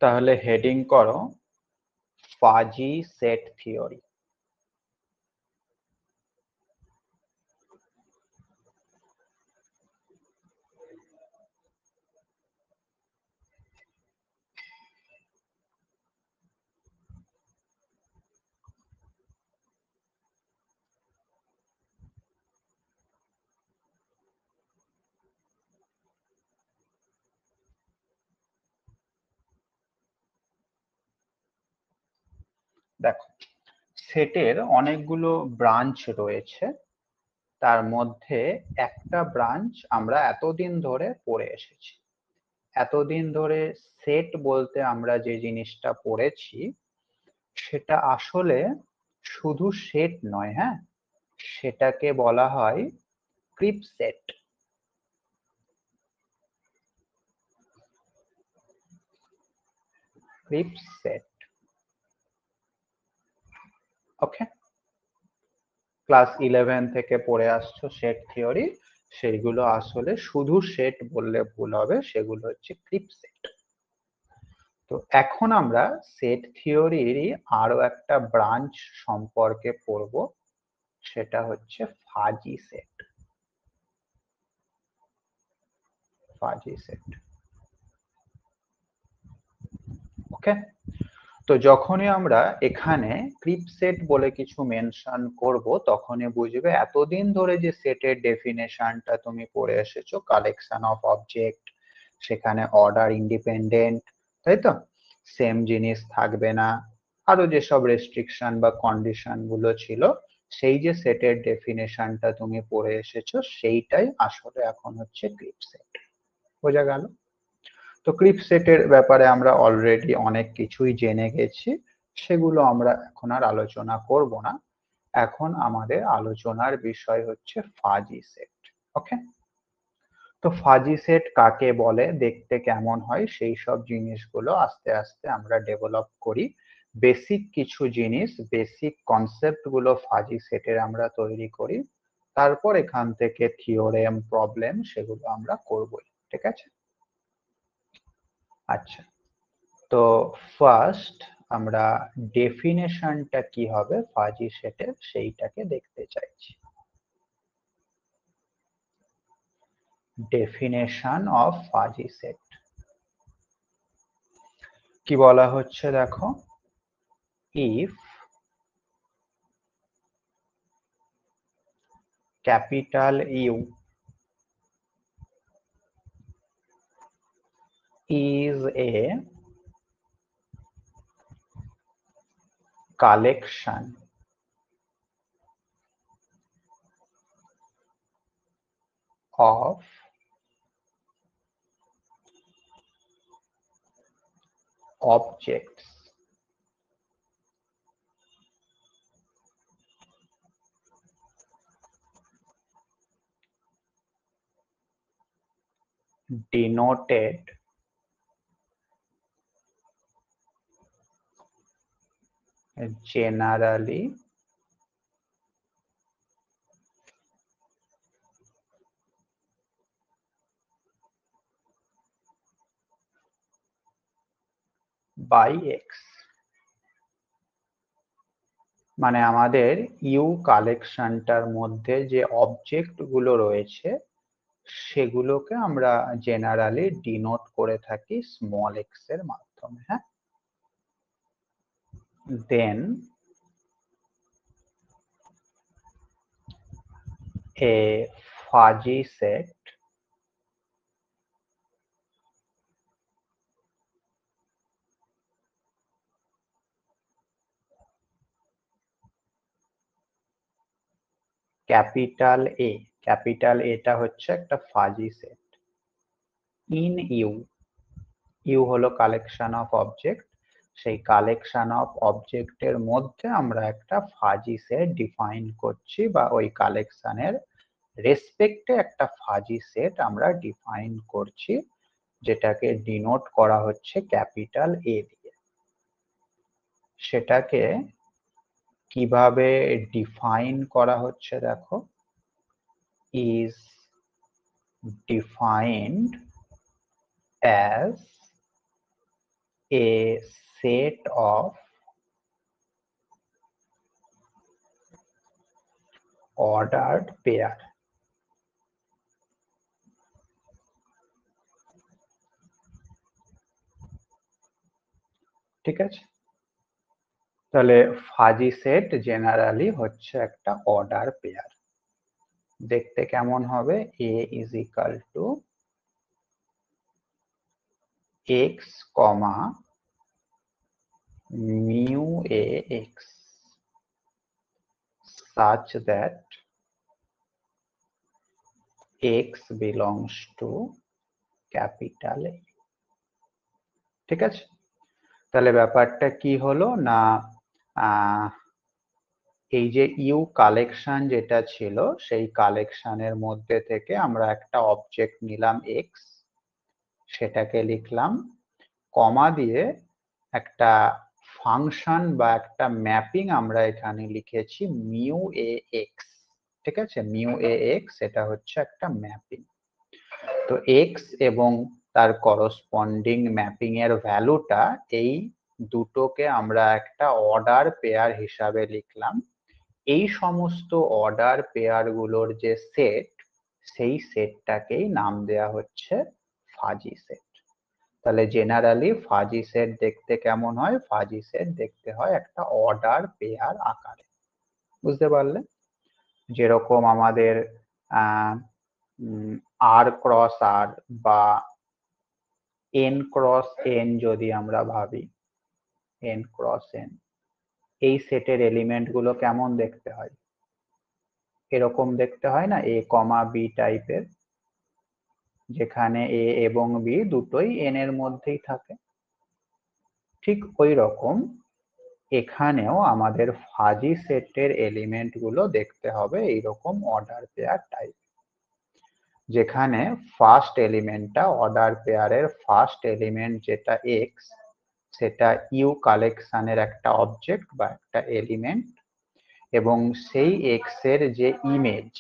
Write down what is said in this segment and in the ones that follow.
তাহলে হেডিং করো fuzzy set theory. দেখো, সেটের অনেকগুলো ব্রাঞ্চ রয়েছে, তার মধ্যে একটা ব্রাঞ্চ আমরা এতদিন ধরে পড়ে এসেছি। এতদিন ধরে সেট বলতে আমরা যে জিনিসটা পড়েছি সেটা আসলে শুধু সেট নয়, হ্যাঁ, সেটাকে বলা হয় ক্রিপ সেট। ক্রিপ সেট, ওকে। ক্লাস 11 থেকে পড়ে আসছো সেট থিওরি, সেইগুলো আসলে শুধু সেট বললে ভুল হবে, সেগুলো হচ্ছে ক্রিপ সেট। তো এখন আমরা সেট থিওরিরই আরো একটা ব্রাঞ্চ সম্পর্কে পড়ব, সেটা হচ্ছে ফাজি সেট। ফাজি সেট, ওকে। তো যখনই আমরা এখানে ক্রিপ সেট বলে কিছু মেনশন করব, তখনই বুঝবে এতদিন ধরে যে সেটের ডেফিনেশনটা তুমি পড়ে এসেছো, কালেকশন অফ অবজেক্ট, সেখানে অর্ডার ইন্ডিপেন্ডেন্ট, তাই তো, সেম জিনিস থাকবে না, আরো যেসব রেস্ট্রিকশন বা কন্ডিশন গুলো ছিল, সেই যে সেটের ডেফিনেশনটা তুমি পড়ে এসেছো সেইটাই আসলে এখন হচ্ছে ক্রিপ সেট। বোঝা গেল? তো ক্লিপ সেটের ব্যাপারে আমরা অলরেডি অনেক কিছুই জেনে গেছি, সেগুলো আমরা এখন আর আলোচনা করব না। এখন আমাদের আলোচনার বিষয় হচ্ছে ফাজি সেট, ওকে। তো ফাজি সেট কাকে বলে, দেখতে কেমন হয়, সেই সব জিনিসগুলো আস্তে আস্তে আমরা ডেভেলপ করি। বেসিক কিছু জিনিস, বেসিক কনসেপ্ট গুলো ফাজি সেটের আমরা তৈরি করি, তারপর এখান থেকে থিওরেম, প্রবলেম, সেগুলো আমরা করবই, ঠিক আছে? আচ্ছা, তো ফার্স্ট আমরা ডেফিনেশনটা কি হবে ফাজি সেটের সেইটাকে দেখতে চাইছি। ডেফিনেশন অফ ফাজি সেট কি বলা হচ্ছে দেখো, if capital U is a collection of objects denoted generally by x। মানে আমাদের ইউ কালেকশনটার মধ্যে যে অবজেক্ট গুলো রয়েছে সেগুলোকে আমরা জেনারেলি ডিনোট করে থাকি স্মল এক্স এর মাধ্যমে, হ্যাঁ। Then a fuzzy set capital A, capital এটা হচ্ছে একটা fuzzy set in U. U হলো কালেকশন অফ অবজেক্ট, সেই কালেকশন অফ অবজেক্টের মধ্যে আমরা একটা ফাজি সেট ডিফাইন করছি, বা ওই কালেকশনের রেসপেক্টে একটা ফাজি সেট আমরা ডিফাইন করছি, যেটাকে ডিনোট করা হচ্ছে ক্যাপিটাল এ দিয়ে। সেটাকে কিভাবে ডিফাইন করা হচ্ছে দেখো, is defined as a set of ordered pair। ঠিক আছে, তাহলে ফাজি সেট জেনারেলি হচ্ছে একটা অর্ডার পেয়ার। দেখতে কেমন হবে? a is equal to x, mu a x such that x belongs to capital A। ঠিক আছে, তাহলে ব্যাপারটা কি হলো না, এই যে ইউ কালেকশন যেটা ছিল সেই কালেকশনের মধ্যে থেকে আমরা একটা অবজেক্ট নিলাম এক্স, সেটাকে লিখলাম, কমা দিয়ে একটা ফাংশন বা একটা ম্যাপিং আমরা এখানে লিখেছি মিউ এ এক্স। ঠিক আছে, মিউ এ এক্স এটা হচ্ছে একটা ম্যাপিং। তো এক্স এবং তার করসপন্ডিং ম্যাপিং এর ভ্যালুটা, এই দুটোকে আমরা একটা অর্ডার পেয়ার হিসাবে লিখলাম। এই সমস্ত অর্ডার পেয়ার গুলোর যে সেট, সেই সেটটাকেই নাম দেয়া হচ্ছে ফাজি সেট। তাহলে জেনারেলি ফাজি সেট দেখতে কেমন হয়? ফাজি সেট দেখতে হয় একটা অর্ডার পেয়ার আকারে। বুঝতে পারলে? যেরকম আমাদের আর ক্রস আর বা এন ক্রস এন যদি আমরা ভাবি, এন ক্রস এন, এই সেটের এলিমেন্ট গুলো কেমন দেখতে হয়? এরকম দেখতে হয় না, এ কমা বি টাইপের, যেখানে এ এবং বি দুটোই এন এর মধ্যেই থাকে। ঠিক ওই রকম এখানেও আমাদের ফাজি সেটের এলিমেন্ট গুলো দেখতে হবে এইরকম অর্ডার পেয়ার টাইপ, যেখানে ফার্স্ট এলিমেন্টটা, অর্ডার পেয়ারের ফার্স্ট এলিমেন্ট যেটা এক্স, সেটা ইউ কালেকশনের একটা অবজেক্ট বা একটা এলিমেন্ট, এবং সেই এক্স এর যে image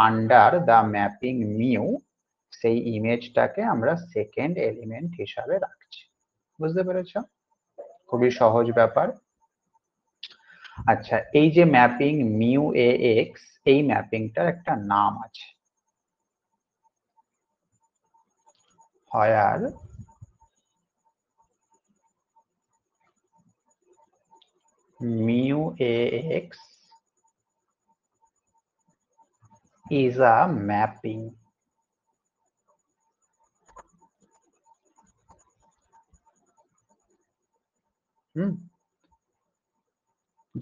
under the mapping mu, সেই ইমেজটাকে আমরা সেকেন্ড এলিমেন্ট হিসাবে রাখছি। বুঝতে পেরেছ? খুবই সহজ ব্যাপার। আচ্ছা, এই যে ম্যাপিং মিউ এ এক্স, এই ম্যাপিংটার একটা নাম আছে, where mu ax is a mapping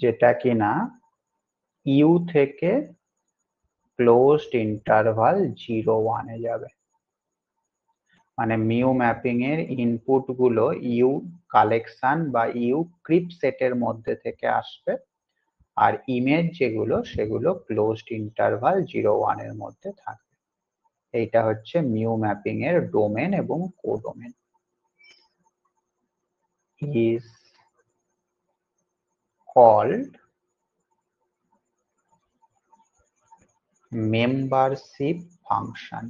যেটা কিনা ইউ থেকে ক্লোজড ইন্টারভাল 0, 1 এ যাবে। মানে মিউ ম্যাপিং এর ইনপুট গুলো ইউ কালেকশন বা ইউ ক্রিপ সেটের মধ্যে থেকে আসবে, আর ইমেজ যেগুলো সেগুলো ক্লোজড ইন্টারভাল 0, 1 এর মধ্যে থাকবে। এইটা হচ্ছে মিউ ম্যাপিং এর ডোমেন এবং codomain. is called membership function।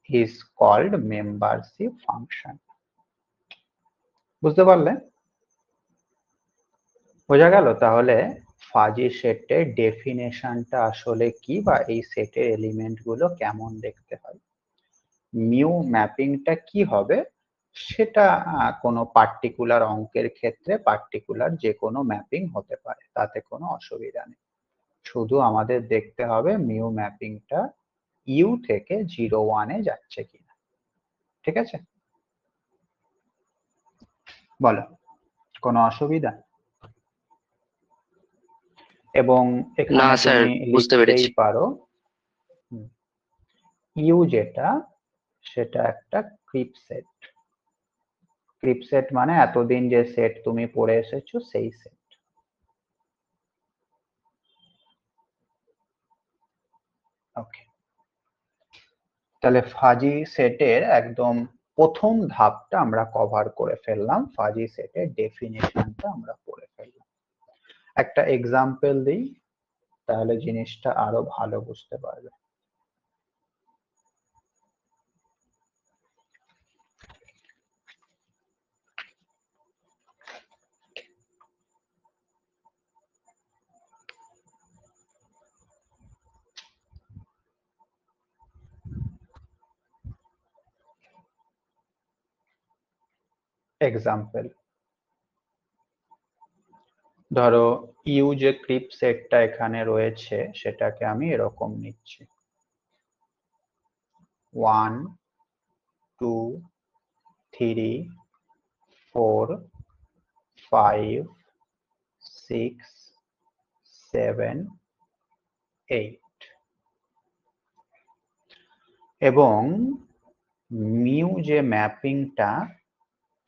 is called membership function। বুঝতে পারলে? বোঝা গেল তাহলে ফাজি সেটের ডেফিনেশনটা আসলে কি, বা এই সেটের এলিমেন্ট গুলো কেমন দেখতে হয়। মিউ ম্যাপিংটা কি হবে সেটা কোনো পার্টিকুলার অঙ্কের ক্ষেত্রে পার্টিকুলার যে কোনো ম্যাপিং হতে পারে, তাতে কোনো অসুবিধা নেই। শুধু আমাদের দেখতে হবে মিউ ম্যাপিংটা ইউ থেকে 0, 1 এ যাচ্ছে কিনা। ঠিক আছে, বলো কোনো অসুবিধা? এবং এখানে তুমি লিখতেই পারো ইউ যেটা, সেটা একটা ক্রিপ সেট। ক্রিপ সেট মানে এতদিন যে সেট তুমি পড়ে এসেছো সেই সেট। ওকে, তাহলে ফাজি সেটের একদম প্রথম ধাপটা আমরা কভার করে ফেললাম, ফাজি সেটের ডেফিনেশনটা আমরা পড়ে ফেললাম। একটা এক্সাম্পল দিই, তাহলে জিনিসটা আরো ভালো বুঝতে পারবে। এক্সাম্পল, ধরো ইউ যে ক্রিপ সেটটা এখানে রয়েছে সেটাকে আমি এরকম নিচ্ছি 1 2 3 4 5 6 7 8 এবং মিউ যে ম্যাপিংটা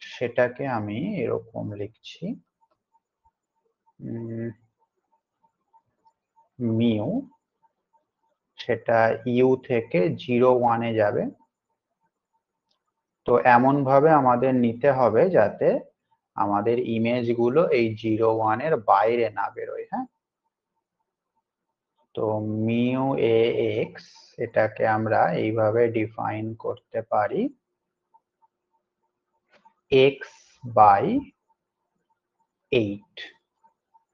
সেটাকে আমি এরকম লিখছি মিউ, সেটা ইউ থেকে 0 1 এ যাবে। তো এমন ভাবে আমাদের নিতে হবে যাতে আমাদের ইমেজ গুলো এই 0 1 এর বাইরে না বেরোয়। হ্যাঁ, তো মিউ এ এক্স এটাকে আমরা এইভাবে ডিফাইন করতে পারি এক্স বাই 8,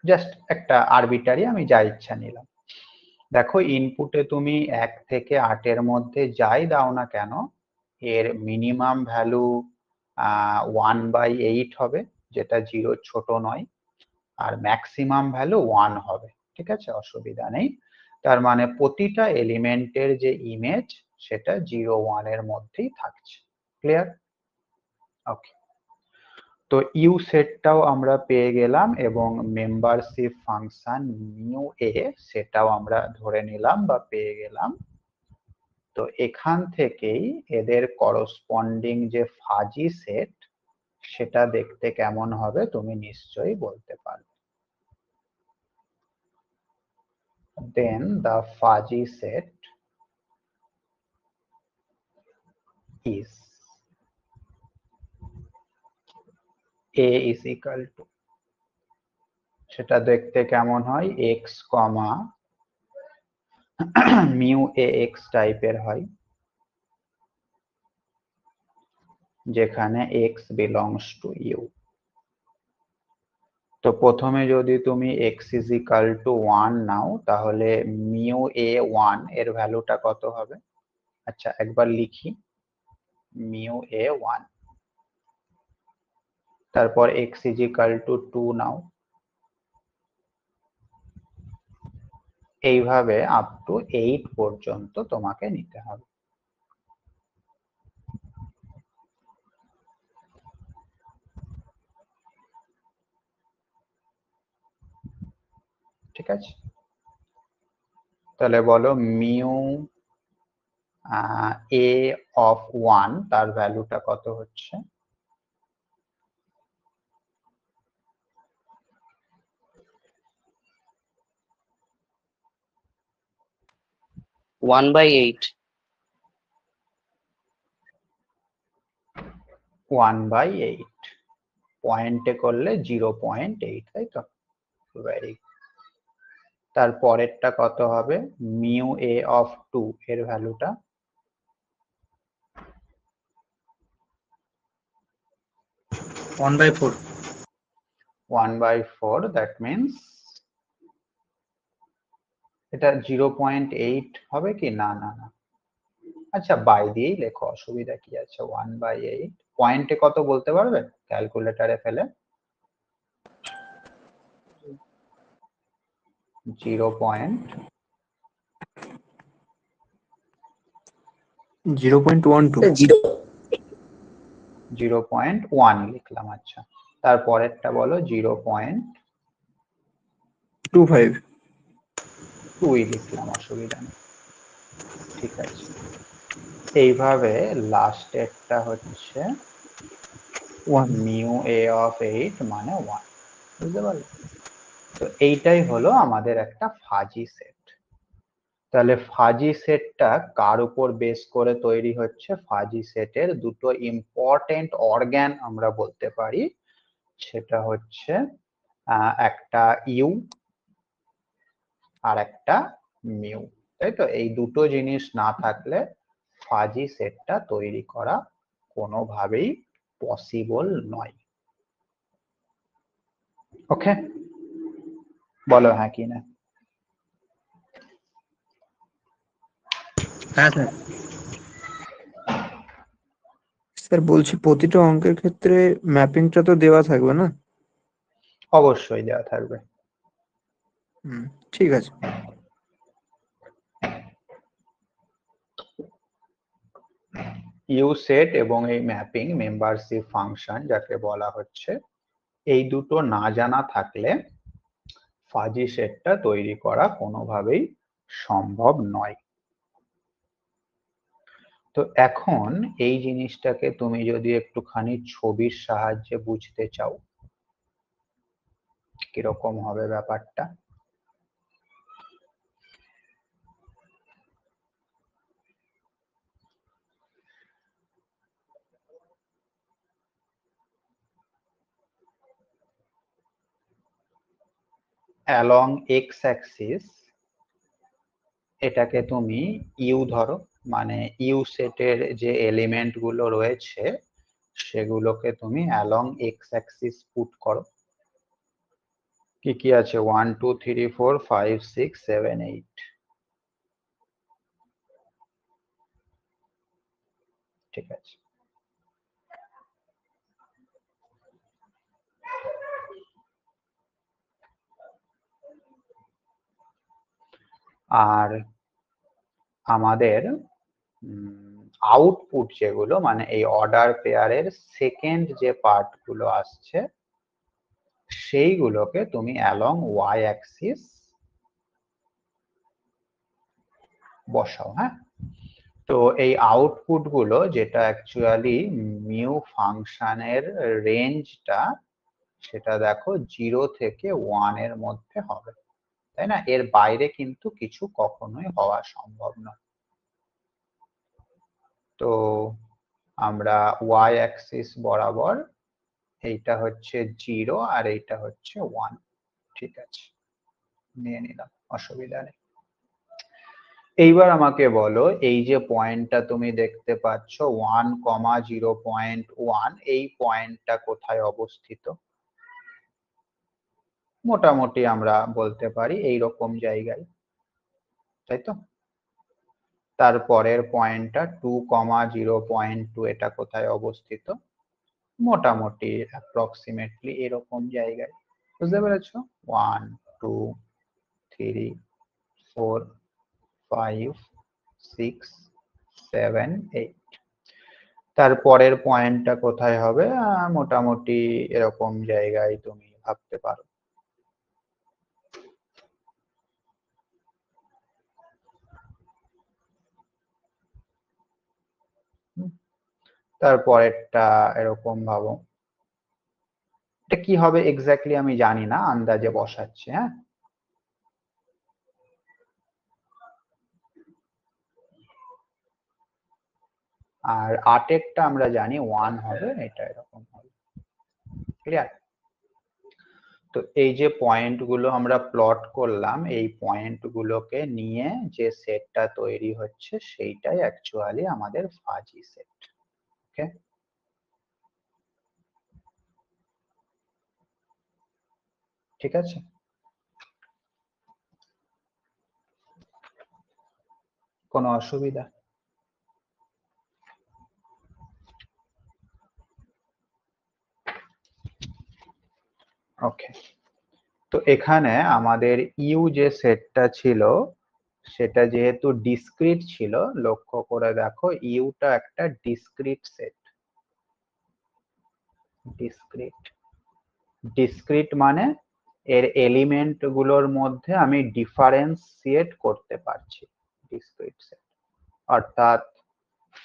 জাস্ট একটা আরবিটারি আমি যা ইচ্ছা নিলাম। দেখো ইনপুটে তুমি 1 থেকে 8 এর মধ্যে যাই দাও না কেন, এর মিনিমাম ভ্যালু 1/8 হবে, যেটা 0 ছোট নয়, আর ম্যাক্সিমাম ভ্যালু 1 হবে। ঠিক আছে, অসুবিধা নেই। তার মানে প্রতিটা এলিমেন্টের যে ইমেজ সেটা 0 1 এর মধ্যেই থাকছে। ক্লিয়ার? ওকে, তো ইউ সেটটাও আমরা পেয়ে গেলাম এবং মেম্বারশিপ ফাংশন মিউ এ সেটাও আমরা ধরে নিলাম বা পেয়ে গেলাম। তো এখান থেকেই এদের করসপন্ডিং যে ফাজি সেট সেটা দেখতে কেমন হবে তুমি নিশ্চয়ই বলতে পারবে। Then the fuzzy set is A is equal to, সেটা দেখতে কেমন হয়, x comma mu A x টাইপের হয়, যেখানে x belongs to u। তো প্রথমে যদি তুমি x is equal to 1 নাও তাহলে মিউ এ 1 এর ভ্যালুটা কত হবে? আচ্ছা একবার লিখি, মিউ এ 1, তারপর x is equal to 2 নাও, এইভাবে আপ টু 8 পর্যন্ত তোমাকে নিতে হবে। ঠিক আছে, তাহলে বলো মিউ এ অফ 1 তার ভ্যালুটা কত হচ্ছে? 1/8। 1/8 পয়েন্টে করলে 0.8, তাই তো? Very good. তার পরেরটা কত হবে? মিউ এ অফ 2 এর ভ্যালুটা? 1/4। 1/4, দ্যাট মিনস এটা 0.8 হবে কি? না না না, আচ্ছা বাই দিয়েই লেখো, অসুবিধা কি আছে। 1/8 পয়েন্টে কত বলতে পারবে ক্যালকুলেটরে ফেলে? 0.1 লিখলাম। আচ্ছা, তারপরেরটা বলো 0.25 লিখলাম, অসুবিধা নেই। ঠিক আছে, এইভাবে লাস্টেরটা হচ্ছে মিউ এ অফ 8 মানে 1। বুঝতে পারলে? তো এইটাই হলো আমাদের একটা ফাজি সেট। তাহলে ফাজি সেটটা কার উপর বেস করে তৈরি হচ্ছে? ফাজি সেটের দুটো ইম্পর্টেন্ট অর্গান আমরা বলতে পারি, সেটা হচ্ছে একটা ইউ আর একটা মিউ, তাই তো? এই দুটো জিনিস না থাকলে ফাজি সেটটা তৈরি করা কোনোভাবেই পসিবল নয়। ওকে, বলো হ্যাঁ কি না। হ্যাঁ স্যার। স্যার বলছি প্রতিটা অঙ্কের ক্ষেত্রে ম্যাপিংটা তো দেওয়া থাকবে না? অবশ্যই দেওয়া থাকবে। ঠিক আছে। ইউ সেট এবং এই ম্যাপিং মেম্বারশিপ ফাংশন যাকে বলা হচ্ছে, এই দুটো না জানা থাকলে ফাজি সেটটা তৈরি করা কোনোভাবেই সম্ভব নয়। তো এখন এই জিনিসটাকে তুমি যদি একটুখানি ছবির সাহায্যে বুঝতে চাও, কিরকম হবে ব্যাপারটা? অ্যালং এক্স অ্যাক্সিস এটাকে তুমি ইউ ধরো, মানে ইউ সেটের যে এলিমেন্ট গুলো রয়েছে সেগুলোকে তুমি অ্যালং এক্স অ্যাক্সিস পুট করো। কি কি আছে? 1 2 3 4 5 6 7 8, ঠিক আছে। আর আমাদের আউটপুট যেগুলো, মানে এই অর্ডার পেয়ারের সেকেন্ড যে পার্ট গুলো আসছে সেইগুলোকে তুমি অ্যালং ওয়াই অ্যাক্সিস বসাও। হ্যাঁ, তো এই আউটপুট গুলো যেটা অ্যাকচুয়ালি মিউ ফাংশনের রেঞ্জটা, সেটা দেখো 0 থেকে 1 এর মধ্যে হবে, তাই না? এর বাইরে কিন্তু কিছু কখনোই হওয়া সম্ভব নয়। তো আমরা ওয়াই অ্যাক্সিস বরাবর এইটা হচ্ছে 0 আর এইটা হচ্ছে 1, ঠিক আছে, নিয়ে নিলাম, অসুবিধা নেই। এইবার আমাকে বলো, এই যে পয়েন্টটা তুমি দেখতে পাচ্ছ 1,0.1, এই পয়েন্টটা কোথায় অবস্থিত? মোটামুটি আমরা বলতে পারি এইরকম জায়গায়, তাই তো? তারপরের পয়েন্টটা 2,0.2, এটা কোথায় অবস্থিত? মোটামুটি অ্যাপ্রক্সিমেটলি এরকম জায়গায়। বুঝতে পেরেছো? 1 2 3 4 5 6 7 8, তারপরের পয়েন্টটা কোথায় হবে? মোটামুটি এরকম জায়গায় তুমি ভাবতে পারো। তারপরেরটা এরকম ভাবো। এটা কি হবে এক্স্যাক্টলি আমি জানি না, আন্দাজে বসাচ্ছি। হ্যাঁ, আর 8 আমরা জানি 1 হবে, এটা এরকম হবে। ক্লিয়ার? তো এই যে পয়েন্ট গুলো আমরা প্লট করলাম, এই পয়েন্ট গুলোকে নিয়ে যে সেটটা তৈরি হচ্ছে সেইটাই অ্যাকচুয়ালি আমাদের ফাজি সেট। ওকে, ঠিক আছে। কোনো অসুবিধা? ওকে, তো এখানে আমাদের ইউ যে সেটটা ছিল সেটা যেহেতু ডিসক্রিট ছিল, লক্ষ্য করে দেখো ইউটা একটা ডিসক্রিট সেট। ডিসক্রিট, ডিসক্রিট মানে এর এলিমেন্ট গুলোর মধ্যে আমি ডিফারেন্সিয়েট করতে পারছি। ডিসক্রিট সেট অর্থাৎ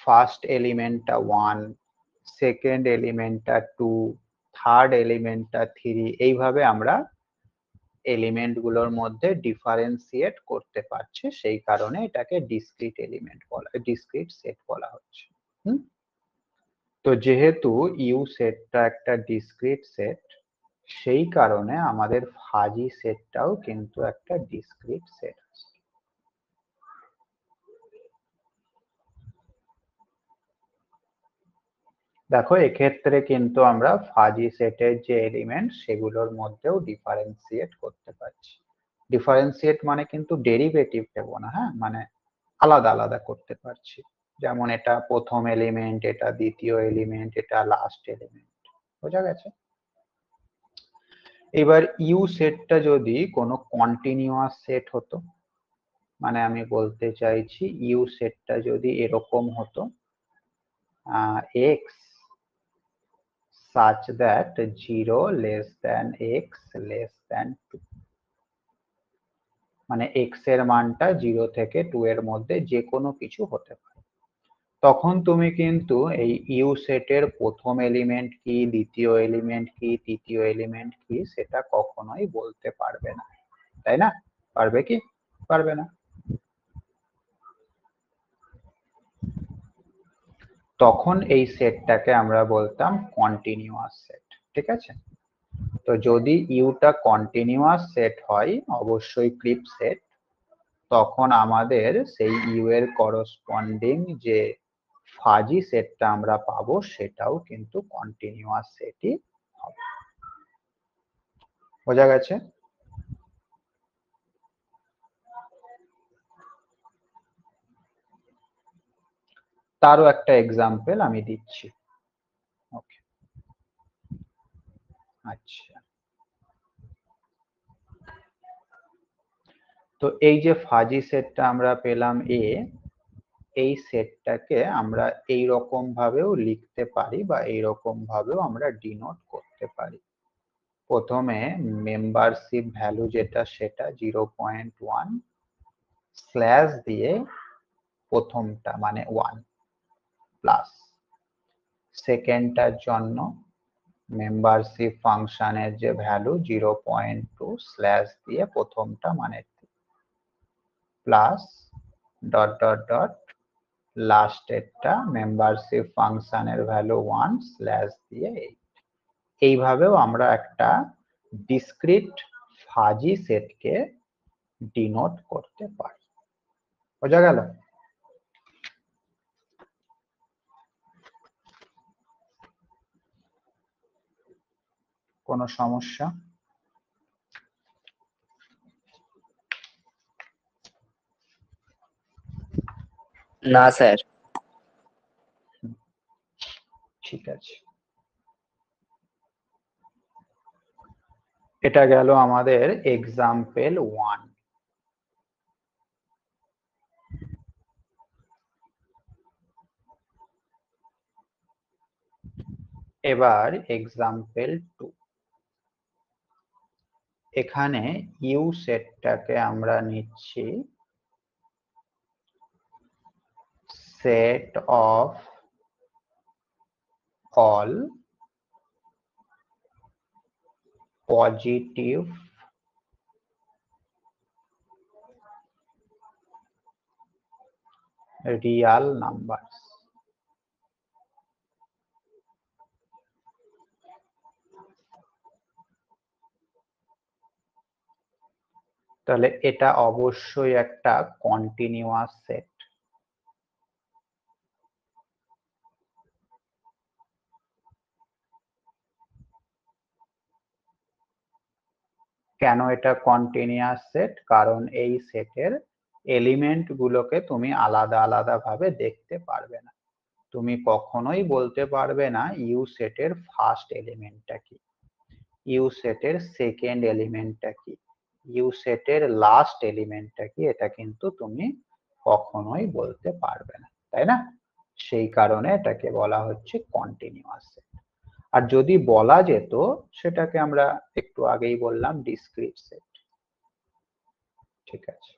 ফার্স্ট এলিমেন্টটা 1, সেকেন্ড এলিমেন্টটা 2, থার্ড এলিমেন্টটা 3, এইভাবে আমরা এলিমেন্ট গুলোর মধ্যে ডিফারেন্সিয়েট করতে পারছে, সেই কারণে এটাকে ডিসক্রিট এলিমেন্ট বলা, ডিসক্রিট সেট বলা হচ্ছে। তো যেহেতু ইউ সেটটা একটা ডিসক্রিট সেট, সেই কারণে আমাদের ফাজি সেটটাও কিন্তু একটা ডিসক্রিট সেট। দেখো এক্ষেত্রে কিন্তু আমরা ফাজি সেটের যে এলিমেন্ট সেগুলোর মধ্যেও ডিফারেন্সিয়েট করতে পারছি। ডিফারেন্সিয়েট মানে কিন্তু ডেরিভেটিভ দেবো না, হ্যাঁ, মানে আলাদা আলাদা করতে পারছি। যেমন এটা প্রথম এলিমেন্ট, এটা দ্বিতীয় এলিমেন্ট, এটা লাস্ট এলিমেন্ট। বোঝা গেছে? এবার ইউ সেটটা যদি কোনো কন্টিনিউয়াস সেট হতো, মানে আমি বলতে চাইছি ইউ সেটটা যদি এরকম হতো x such that 0 less than x less than 2, মানে x এর মানটা 0 থেকে 2 এর মধ্যে যে কোনো কিছু হতে পারে, তখন তুমি কিন্তু এই ইউ সেটের প্রথম এলিমেন্ট কি, দ্বিতীয় এলিমেন্ট কি, তৃতীয় এলিমেন্ট কি সেটা কখনোই বলতে পারবে না, তাই না? পারবে কি? পারবে না। তখন এই সেটটাকে আমরা বলতাম কন্টিনিউয়াস সেট, ঠিক আছে? তো যদি ইউটা কন্টিনিউয়াস সেট হয়, অবশ্যই ক্রিপ সেট, তখন আমাদের সেই ইউ এর করসপন্ডিং যে ফাজি সেটটা আমরা পাবো সেটাও কিন্তু কন্টিনিউয়াস সেটই হবে। বোঝা গেছে? তারও একটা এক্সাম্পল আমি দিচ্ছি। ওকে, আচ্ছা, তো এই যে ফাজি সেটটা আমরা পেলাম এ, এই সেটটাকে আমরা এই রকম ভাবেও লিখতে পারি বা এই রকম ভাবেও আমরা ডিনোট করতে পারি। প্রথমে মেম্বারশিপ ভ্যালু যেটা সেটা 0.1 স্ল্যাশ দিয়ে প্রথমটা মানে 1 প্লাস, সেকেন্ডটার জন্য মেম্বারশিপ ফাংশনের যে ভ্যালু 0.2 স্ল্যাশ দিয়ে প্রথমটা মানে প্লাস ডট ডট ডট লাস্টেরটা মেম্বারশিপ ফাংশনের ভ্যালু 1 স্ল্যাশ দিয়ে 8। এইভাবেও আমরা একটা ডিসক্রিট ফাজি সেটকে ডিনোট করতে পারি। বোঝা গেল? কোনো সমস্যা? না স্যার। ঠিক আছে, এটা গেল আমাদের এক্সাম্পল 1। এবার এক্সাম্পল 2। এখানে ইউ সেটটাকে আমরা নিচ্ছি set of all positive Real numbers. তাহলে এটা অবশ্যই একটা কন্টিনিউয়াস সেট। কেন এটা কন্টিনিউয়াস সেট? কারণ এই সেটের এলিমেন্ট গুলোকে তুমি আলাদা আলাদা ভাবে দেখতে পারবে না। তুমি কখনোই বলতে পারবে না ইউ সেটের ফার্স্ট এলিমেন্টটা কি, ইউ সেটের সেকেন্ড এলিমেন্টটা কি, ইউ সেটের লাস্ট এলিমেন্টটা কি, এটা কিন্তু তুমি কখনোই বলতে পারবে না, তাই না? সেই কারণে এটাকে বলা হচ্ছে কন্টিনিউয়াস সেট। আর যদি বলা যেত, সেটাকে আমরা একটু আগেই বললাম ডিসক্রিট সেট। ঠিক আছে,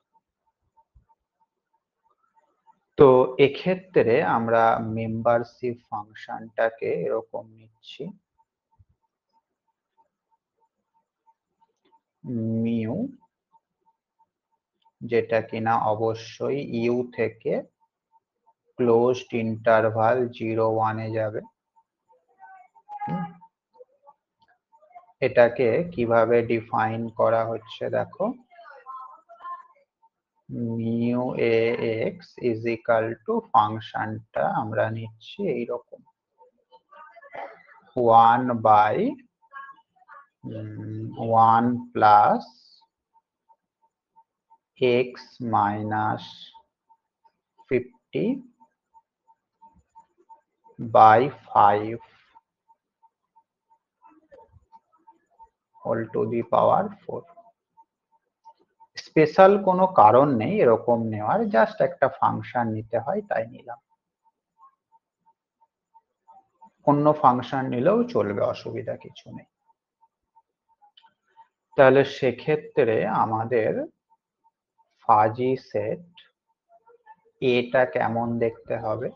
তো এক্ষেত্রে আমরা মেম্বারশিপ ফাংশনটাকে এরকম নিচ্ছি মিউ, যেটা কিনা অবশ্যই ইউ থেকে ক্লোজড ইন্টারভাল 0-1 এ যাবে। এটাকে কিভাবে ডিফাইন করা হচ্ছে দেখো, mu A x is equal to ফাংশনটা আমরা নিচ্ছি এইরকম 1/1 plus x minus 50/5 whole to the power 4। Special কোনো কারণ নেই এরকম নেওয়ার, জাস্ট একটা ফাংশন নিতে হয় তাই নিলাম। অন্য ফাংশন নিলেও চলবে, অসুবিধা কিছু নেই। তাহলে সেক্ষেত্রে আমাদের ফাজি সেট এটা কেমন দেখতে হবে?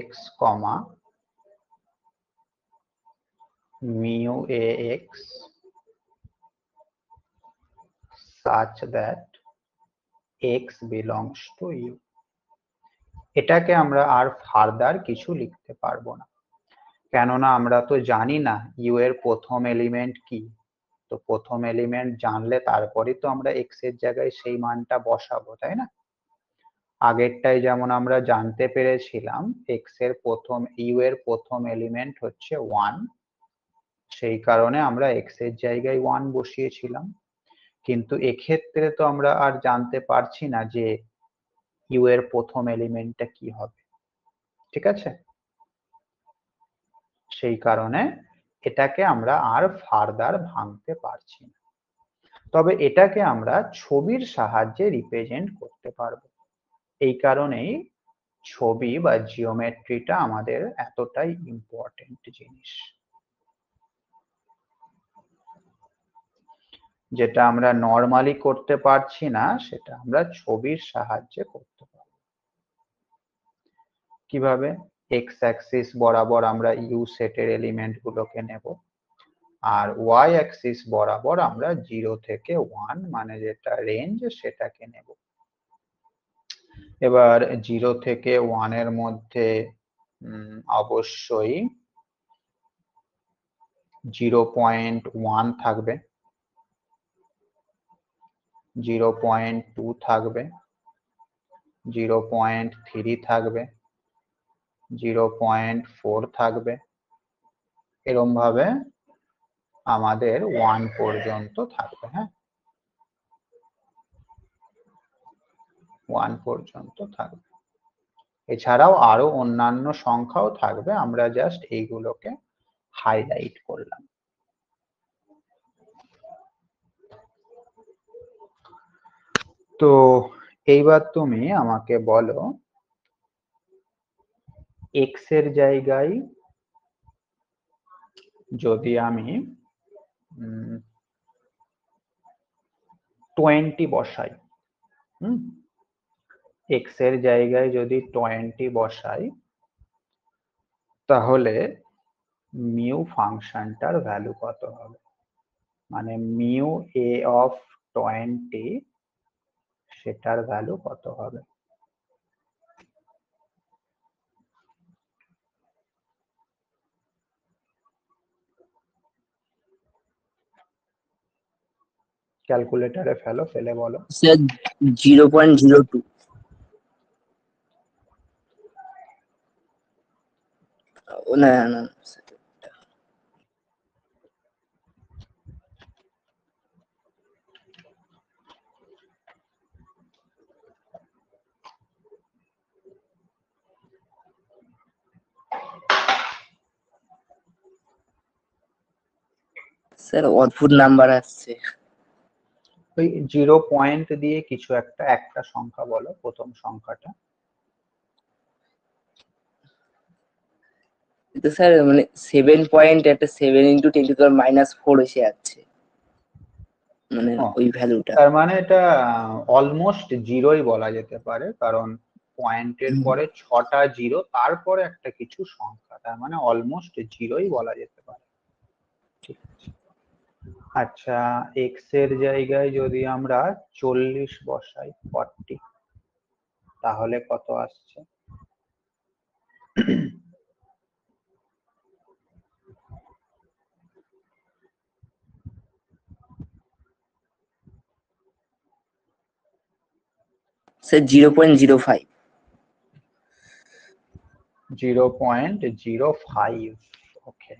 x, mu ax such that x belongs to u। এটাকে আমরা আর ফার্দার কিছু লিখতে পারবো না, কেননা আমরা তো জানি না ইউ এর প্রথম এলিমেন্ট কি। তো প্রথম এলিমেন্ট জানলে তারপরেই তো আমরা x এর জায়গায় সেই মানটা বসাবো, তাই না? আগেরটাই যেমন আমরা জানতে পেরেছিলাম x এর প্রথম, ইউ এর প্রথম এলিমেন্ট হচ্ছে 1, সেই কারণে আমরা x এর জায়গায় 1 বসিয়েছিলাম। কিন্তু এক্ষেত্রে তো আমরা আর জানতে পারছি না যে ইউ এর প্রথম এলিমেন্টটা কি হবে, ঠিক আছে? সেই কারণে এটাকে আমরা আর ফার্দার ভাঙতে পারছি না। তবে এটাকে আমরা ছবির সাহায্যে রিপ্রেজেন্ট করতে পারবো। এই কারণেই ছবি বা জিওমেট্রিটা আমাদের এতটাই ইম্পর্টেন্ট জিনিস, যেটা আমরা নর্মালি করতে পারছি না সেটা আমরা ছবির সাহায্যে করতে পারবো। কিভাবে? এক্স অ্যাক্সিস বরাবর আমরা ইউ সেটের এলিমেন্ট গুলোকে নেব, আর ওয়াই অ্যাক্সিস বরাবর আমরা 0 থেকে 1 মানে যেটা রেঞ্জ সেটাকে নেব। এবার 0 থেকে 1 এর মধ্যে অবশ্যই 0.1 থাকবে, 0.2 থাকবে, 0.3 থাকবে, 0.4 থাকবে, এরকম ভাবে আমাদের 1 পর্যন্ত থাকবে। হ্যাঁ, 1 পর্যন্ত থাকবে। এছাড়াও আরো অন্যান্য সংখ্যাও থাকবে, আমরা জাস্ট এইগুলোকে হাইলাইট করলাম। তো এইবার তুমি আমাকে বলো, এক্স এর জায়গায় যদি আমি 20 বসাই, এক্স এর জায়গায় যদি 20 বসাই, তাহলে মিউ ফাংশনটার ভ্যালু কত হবে? মানে মিউ এ অফ 20 সেটার ভ্যালু কত হবে? ক্যালকুলেটরে ফেলো, ফেলে বলো। স্যার 0.02। না না স্যার, অদ্ভুত নাম্বার আসছে। ওই 0 পয়েন্ট দিয়ে কিছু একটা সংখ্যা বলো, প্রথম সংখ্যাটা। তো স্যার মানে 7 পয়েন্ট একটা 7 × 10⁻⁴ এসে যাচ্ছে, মানে ও, ওই ভ্যালুটা। তার মানে এটা অলমোস্ট জিরোই বলা যেতে পারে, কারণ পয়েন্টের পরে 6টা জিরো, তারপরে একটা কিছু সংখ্যা, তার মানে অলমোস্ট জিরোই বলা যেতে পারে। ঠিক আছে। আচ্ছা, এক্স এর জায়গায় যদি আমরা 40 বসাই, 40, তাহলে কত আসছে? স্যার 0.05। 0.05। ওকে।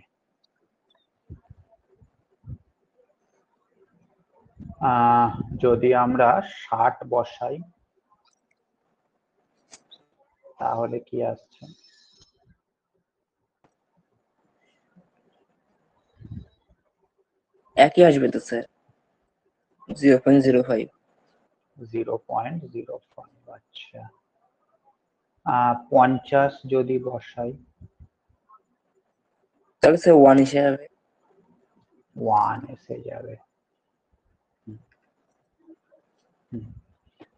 যদি আমরা 60 বসাই, তাহলে কি আসছে? একই আসবে তো স্যার, 0.05। 0.05। আচ্ছা, 50 যদি বসাই, তাহলে স্যার 1 এসে যাবে। 1 এসে যাবে। হুম।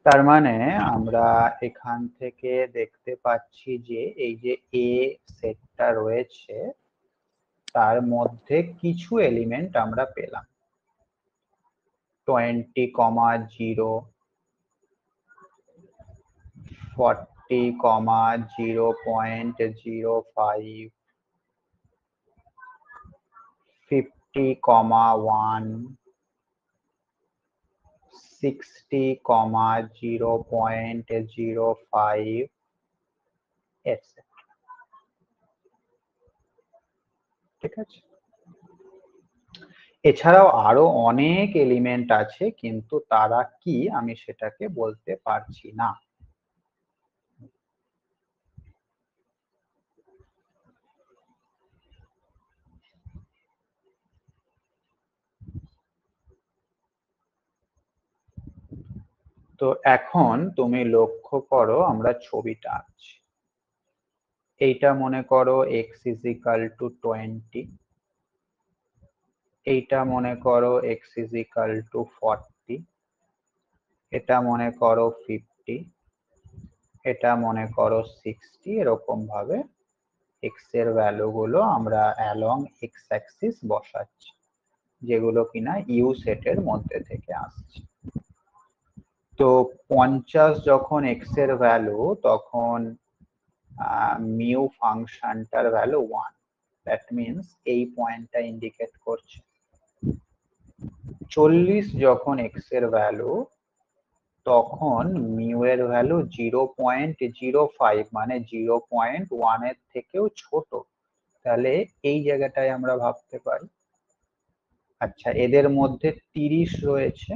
তার মানে আমরা এখান থেকে দেখতে পাচ্ছি যে এই যে এ সেটটা রয়েছে, তার মধ্যে কিছু এলিমেন্ট আমরা পেলাম। 20,0, 40, 0.05, 50, 1, 60, 0.05, etc. ঠিক আছে। এছাড়াও আরো অনেক এলিমেন্ট আছে, কিন্তু তারা কি আমি সেটাকে বলতে পারছি না। তো এখন তুমি লক্ষ্য করো, আমরা ছবিটা আঁকছি। এইটা মনে করো x = 20, এইটা মনে করো x = 40, এটা মনে করো 50, এটা মনে করো 60, এরকম ভাবে x এর ভ্যালু গুলো আমরা অ্যালং x অ্যাক্সিস বসাচ্ছি, যেগুলো কিনা ইউ সেটের মধ্যে থেকে আসছে। তো 50 যখন x এর ভ্যালু, তখন মিউ ফাংশনটার ভ্যালু 1, দ্যাট মিনস এই পয়েন্টটা ইন্ডিকেট করছে। 40 যখন x এর ভ্যালু, তখন মিউ এর ভ্যালু 0.05, মানে 0.1 এর থেকেও ছোট, তাহলে এই জায়গাটায় আমরা ভাবতে পারি। আচ্ছা, এদের মধ্যে 30 রয়েছে,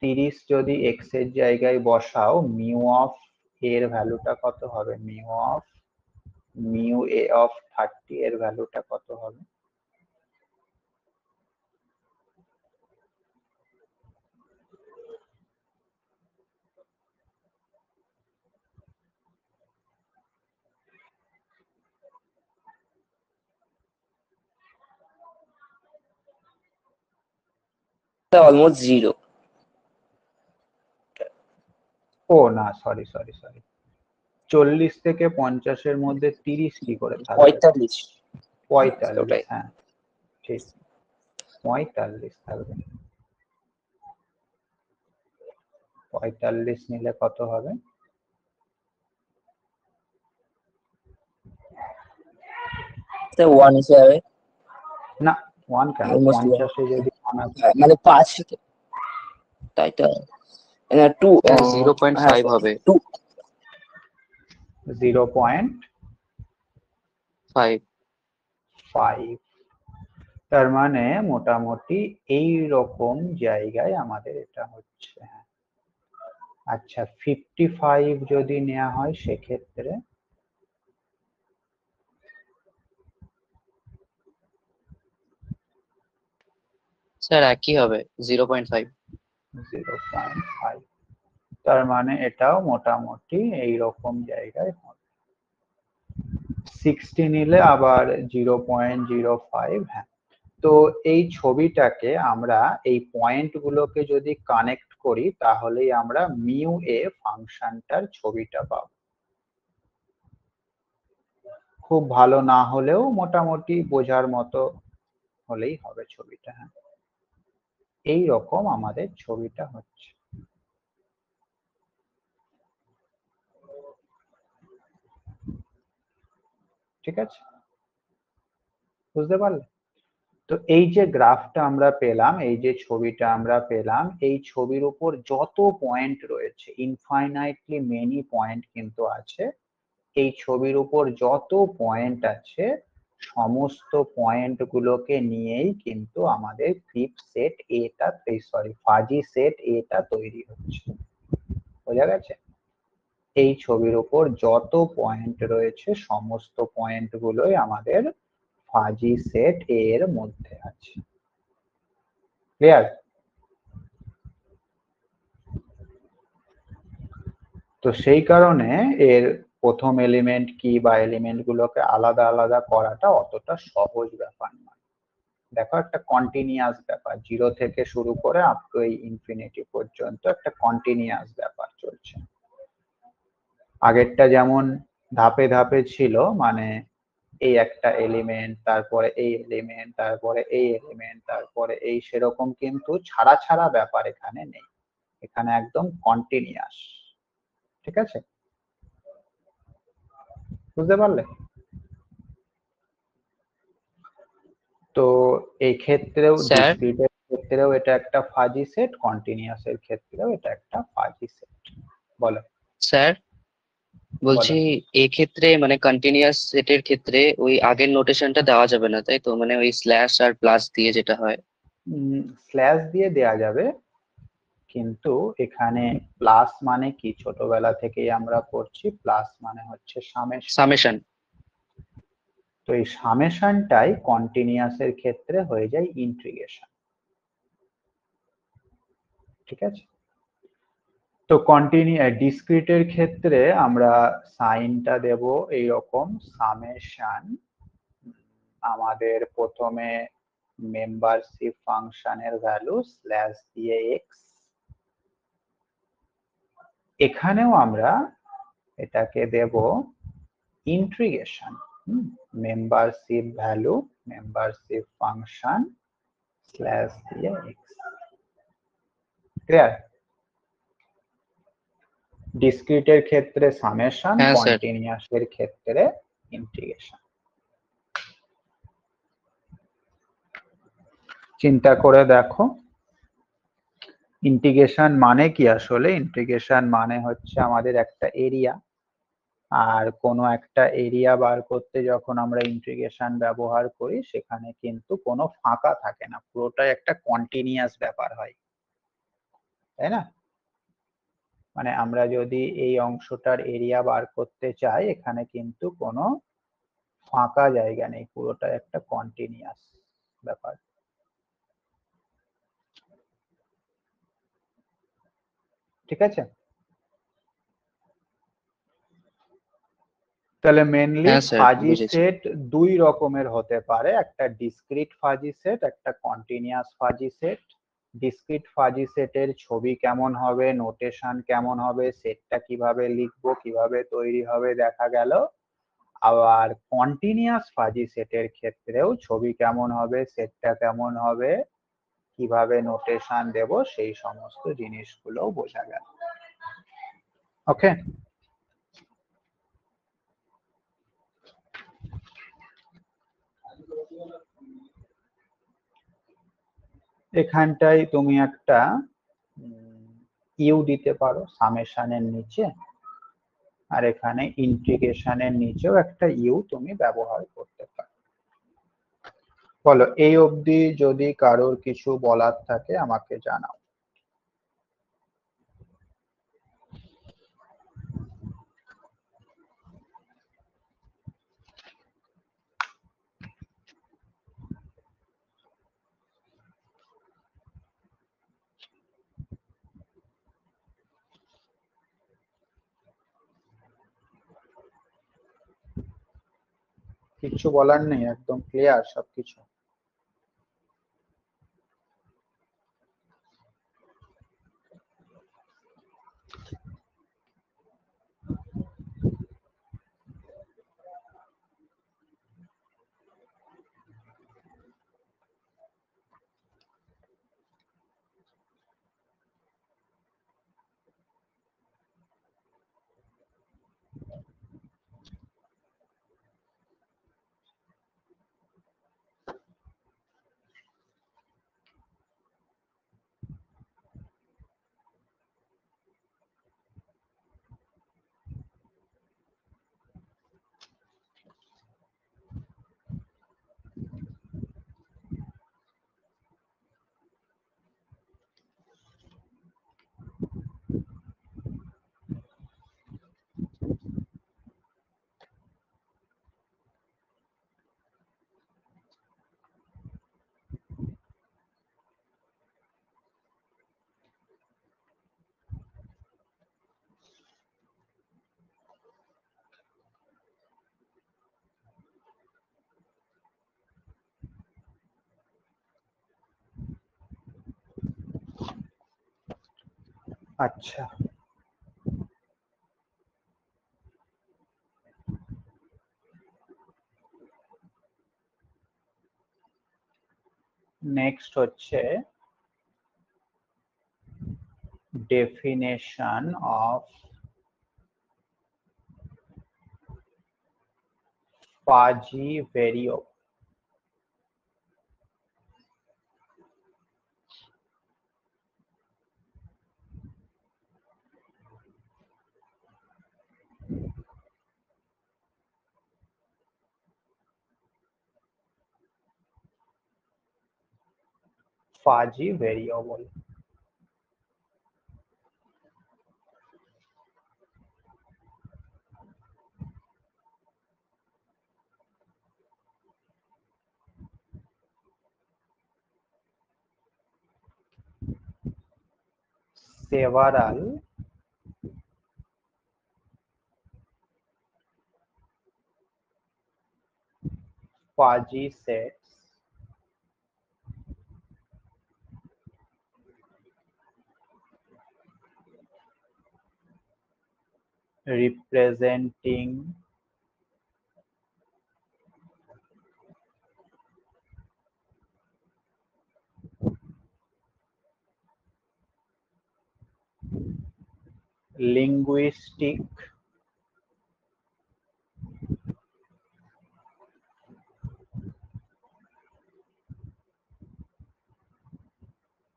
30 যদি x এর জায়গায় বসাও, মিউ অফ এর ভ্যালুটা কত হবে? মিউ এ অফ 30 এর ভ্যালুটা কত হবে? Sir almost 0। ও না, সরি সরি সরি, 40 থেকে 50 এর মধ্যে 30 কি করে থাকবে? 45। 45, ওটাই। হ্যাঁ ঠিক, 45 থাকবে। 45 নিলে কত হবে? স্যার 1 এসে যাবে। না, 1 কেন, অলমোস্ট 50 এ যদি আমরা মানে 5, তাই তো। 2, স্যার হ্যাঁ 0.5 হবে। 2। 0.5। 5। তার মানে মোটামুটি এই রকম জায়গায় আমাদের এটা হচ্ছে। হ্যাঁ। আচ্ছা, 55 যদি নেওয়া হয় সেক্ষেত্রে? স্যার একই হবে, 0.5। 0.5। তার মানে এটাও মোটামুটি এই রকম জায়গায় হবে। 60 নিলে আবার 0.05। হ্যাঁ। তো এই ছবিটাকে আমরা এই পয়েন্ট গুলোকে যদি কানেক্ট করি তাহলেই আমরা মিউ এ ফাংশনটার ছবিটা পাবো। খুব ভালো না হলেও মোটামুটি বোঝার মতো হলেই হবে ছবিটা। হ্যাঁ, এই রকম আমাদের ছবিটা হচ্ছে। ঠিক আছে, বুঝতে পারলে? তো এই যে গ্রাফটা আমরা পেলাম, এই যে ছবিটা আমরা পেলাম, এই ছবির উপর যত পয়েন্ট রয়েছে, ইনফাইনাইটলি মেনি পয়েন্ট কিন্তু আছে। এই ছবির উপর যত পয়েন্ট আছে সমস্ত পয়েন্ট গুলোকে নিয়েই কিন্তু আমাদের ক্রিপ সেট এটা, ফাজি সেট এটা তৈরি হচ্ছে। বোঝা গেছে? এই ছবির উপর যত পয়েন্ট রয়েছে সমস্ত পয়েন্ট গুলোই আমাদের ফাজি সেট এর মধ্যে আছে। ক্লিয়ার? তো সেই কারণে এর প্রথম এলিমেন্ট কি বা এলিমেন্ট গুলোকে আলাদা আলাদা করাটা অতটা সহজ ব্যাপার নয়। দেখো, একটা কন্টিনিউয়াস ব্যাপার, 0 থেকে শুরু করে আপ টু এই ইনফিনিটি পর্যন্ত একটা কন্টিনিউয়াস ব্যাপার চলছে। আগেরটা যেমন ধাপে ধাপে ছিল, মানে এই একটা এলিমেন্ট, তারপরে এই এলিমেন্ট, তারপরে এই এলিমেন্ট, তারপরে এই, সেরকম কিন্তু ছাড়া ছাড়া ব্যাপার এখানে নেই। এখানে একদম কন্টিনিউয়াস। ঠিক আছে, বুঝতে পারলে? তো এই ক্ষেত্রেও, স্যার ডিসক্রিটের ক্ষেত্রেও এটা একটা ফাজি সেট, কন্টিনিউয়াস এর ক্ষেত্রেও এটা একটা ফাজি সেট। বলো। স্যার বলছি, বলো। এই ক্ষেত্রে মানে কন্টিনিউয়াস সেটের ক্ষেত্রে ওই আগের নোটেশনটা দেওয়া যাবে না, তাই তো? মানে ওই স্ল্যাশ আর প্লাস দিয়ে যেটা হয়। স্ল্যাশ দিয়ে দেয়া যাবে, কিন্তু এখানে প্লাস মানে কি, ছোটবেলা থেকেই আমরা পড়ছি, প্লাস মানে হচ্ছে সামেশন। সামেশন। তো এই সামেশনটাই কন্টিনিউয়াস এর ক্ষেত্রে হয়ে যায় ইন্টিগ্রেশন। ঠিক আছে, তো ডিসক্রিটের ক্ষেত্রে আমরা সাইনটা দেব এইরকম, সামেশন আমাদের প্রথমে মেম্বারশিপ ফাংশনের ভ্যালু স্ল্যাশ দিয়ে এক্স, এখানেও আমরা এটাকে দেব integration, membership value, membership function slash দিয়ে এক্স। ক্লিয়ার? ডিসক্রিটের ক্ষেত্রে সামেশন, হ্যাঁ স্যার। কন্টিনিউয়াস এর ক্ষেত্রে ইন্টিগ্রেশন। চিন্তা করে দেখো, ইন্টিগ্রেশন মানে কি আসলে? ইন্টিগ্রেশন মানে হচ্ছে আমাদের একটা এরিয়া, আর কোনো একটা এরিয়া বার করতে যখন আমরা ইন্টিগ্রেশন ব্যবহার করি সেখানে কিন্তু কোনো ফাঁকা থাকে না, পুরোটাই একটা কন্টিনিউয়াস ব্যাপার হয়, তাই না? মানে আমরা যদি এই অংশটার এরিয়া বার করতে চাই, এখানে কিন্তু কোনো ফাঁকা জায়গা নেই, পুরোটাই একটা কন্টিনিউয়াস ব্যাপার। ঠিক আছে, তাহলে মেনলি হ্যাঁ স্যার, ফাজি বুঝেছি। সেট দুই রকমের হতে পারে, একটা ডিসক্রিট ফাজি সেট, একটা continuous fuzzy set. Discrete fuzzy সেটের ছবি কেমন হবে, নোটেশন কেমন হবে, সেটটা কিভাবে লিখবো, কিভাবে তৈরি হবে দেখা গেল। আবার কন্টিনিউয়াস ফাজি সেটের ক্ষেত্রেও ছবি কেমন হবে, সেটটা কেমন হবে, কিভাবে নোটেশন দেব, সেই সমস্ত জিনিসগুলো বোঝা গেল। ওকে, এখানটায় তুমি একটা ইউ দিতে পারো সামেশনের নিচে, আর এখানে ইন্টিগ্রেশনের নিচেও একটা ইউ তুমি ব্যবহার করতে পারো। বলো, এই অবধি যদি কারোর কিছু বলার থাকে আমাকে জানাও। কিচ্ছু বলার নেই, একদম ক্লিয়ার সবকিছু? আচ্ছা, নেক্সট হচ্ছে definition of fuzzy variable. Fuzzy variable several fuzzy sets representing linguistic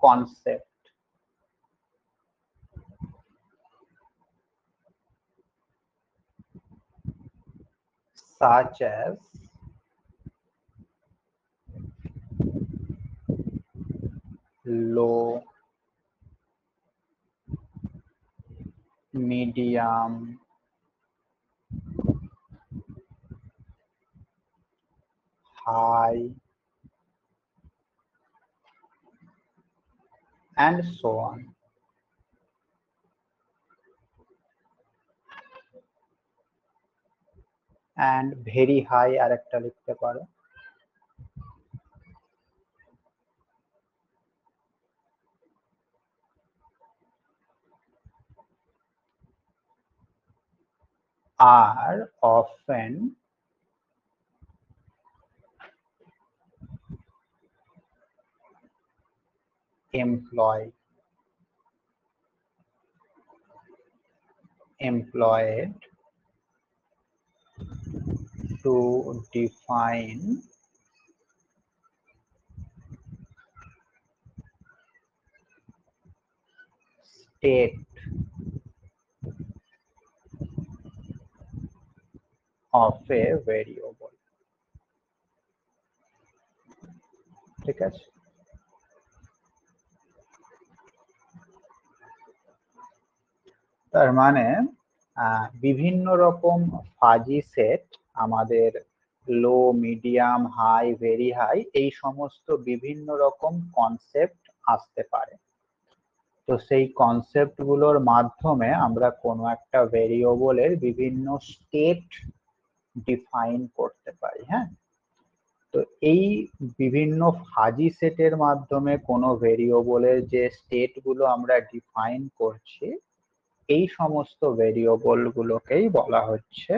concept such as low, medium, high, and so on. And very high আরেকটা লিখতে পারো। are often employed to define state of a variable। ঠিক আছে, তার মানে বিভিন্ন রকম fuzzy set আমাদের লো, মিডিয়াম, হাই, ভেরি হাই এই সমস্ত বিভিন্ন রকম কনসেপ্ট আসতে পারে। তো সেই কনসেপ্ট গুলোর মাধ্যমে আমরা কোনো একটা ভেরিয়েবলের বিভিন্ন স্টেট ডিফাইন করতে পারি। হ্যাঁ, তো এই বিভিন্ন ফাজি সেটের মাধ্যমে কোনো ভেরিয়েবলের যে স্টেট গুলো আমরা ডিফাইন করছি এই সমস্ত ভেরিয়েবল গুলোকেই বলা হচ্ছে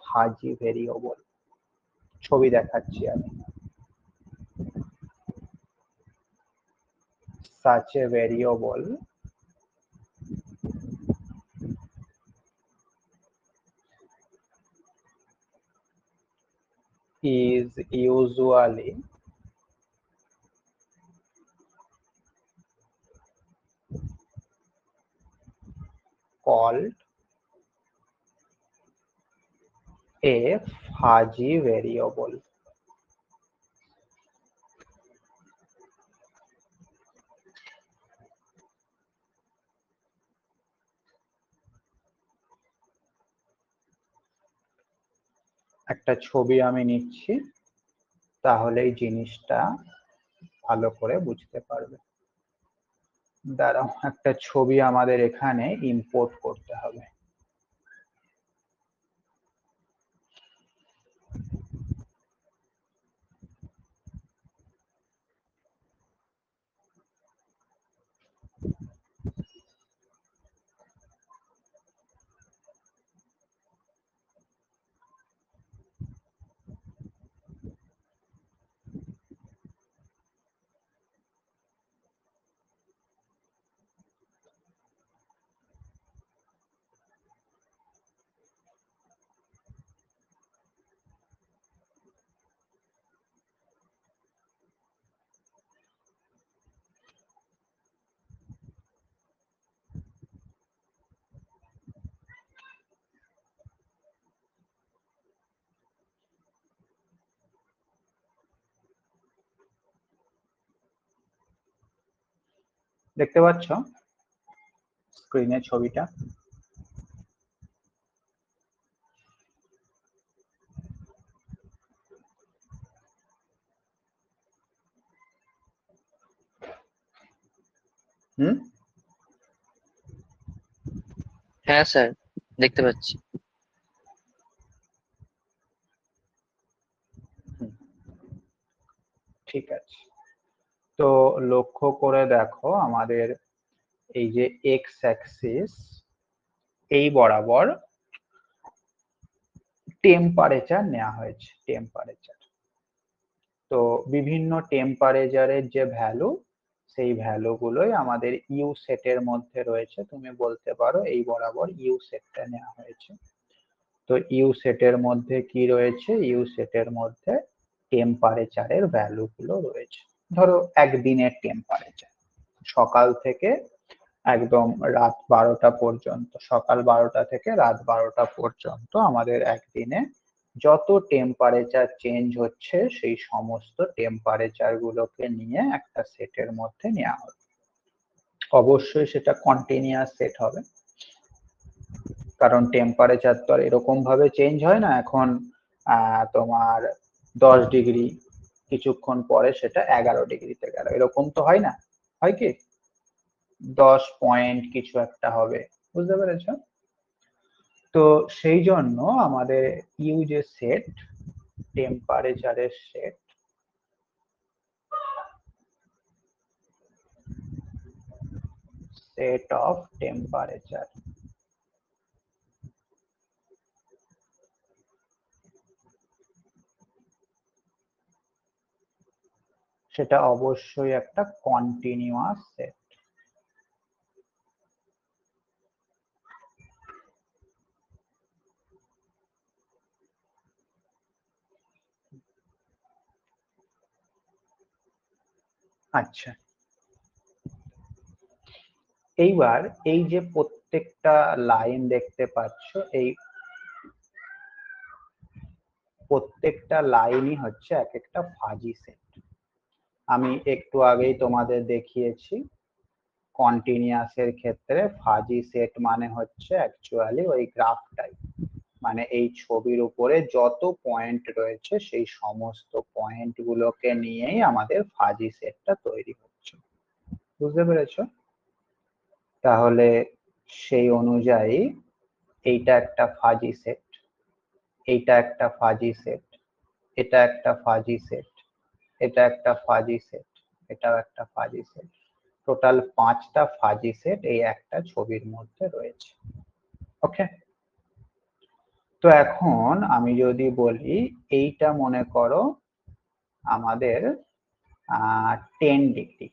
ফাজি ভেরিয়েবল। ছবি দেখাচ্ছি আমি। such a variable is usually called a fuzzy variable। একটা ছবি আমি নিচ্ছি, তাহলে এই জিনিসটা ভালো করে বুঝতে পারবে। দাঁড়াও, একটা ছবি আমাদের এখানে ইম্পোর্ট করতে হবে। দেখতে পাচ্ছ স্ক্রিনে ছবিটা? হুম, হ্যাঁ স্যার, দেখতে পাচ্ছি। ঠিক আছে। তো লক্ষ্য করে দেখো আমাদের এই যে এক্স অ্যাক্সিস এই বরাবর টেম্পারেচার নেওয়া হয়েছে, টেম্পারেচার। তো বিভিন্ন টেম্পারেচারের যে ভ্যালু, সেই ভ্যালু গুলোই আমাদের ইউ সেটের মধ্যে রয়েছে। তুমি বলতে পারো এই বরাবর ইউ সেটটা নেওয়া হয়েছে। তো ইউ সেটের মধ্যে কি রয়েছে? ইউ সেটের মধ্যে টেম্পারেচারের ভ্যালু গুলো রয়েছে। ধরো একদিনের টেম্পারেচার সকাল থেকে একদম রাত 12টা পর্যন্ত, সকাল 12টা থেকে রাত 12টা পর্যন্ত আমাদের একদিনে যত টেম্পারেচার চেঞ্জ হচ্ছে সেই সমস্ত টেম্পারেচার গুলোকে নিয়ে একটা সেটের মধ্যে নেওয়া হবে। অবশ্যই সেটা কন্টিনিউয়াস সেট হবে, কারণ টেম্পারেচার তো আর এরকম ভাবে চেঞ্জ হয় না। এখন তোমার 10 ডিগ্রি, কিছুক্ষণ পরে সেটা 11 ডিগ্রিতে গেল, এরকম তো হয় না। হয় কি 10 পয়েন্ট কিছু একটা হবে, বুঝতে পেরেছো? তো সেই জন্য আমাদের ইউ যে সেট, টেম্পারেচারের সেট, সেট অফ টেম্পারেচার, সেটা অবশ্যই একটা কন্টিনিউয়াস সেট। আচ্ছা, এইবার এই যে প্রত্যেকটা লাইন দেখতে পাচ্ছ, এই প্রত্যেকটা লাইনই হচ্ছে এক একটা ফাজি সেট। আমি একটু আগেই তোমাদের দেখিয়েছি কন্টিনিউয়াসের ক্ষেত্রে ফাজি সেট মানে হচ্ছে অ্যাকচুয়ালি ওই গ্রাফটাই, মানে এই ছবির উপরে যত পয়েন্ট রয়েছে সেই সমস্ত পয়েন্ট গুলোকে নিয়েই আমাদের ফাজি সেটটা তৈরি হচ্ছে। বুঝতে পেরেছো? তাহলে সেই অনুযায়ী এইটা একটা ফাজি সেট, এইটা একটা ফাজি সেট, এটা একটা ফাজি সেট, এটা একটা ফাজি সেট, এটাও একটা ফাজি সেট। টোটাল 5টা ফাজি সেট এই একটা ছবির মধ্যে রয়েছে। ওকে, তো এখন আমি যদি বলি এইটা মনে করো আমাদের 10 ডিগ্রি,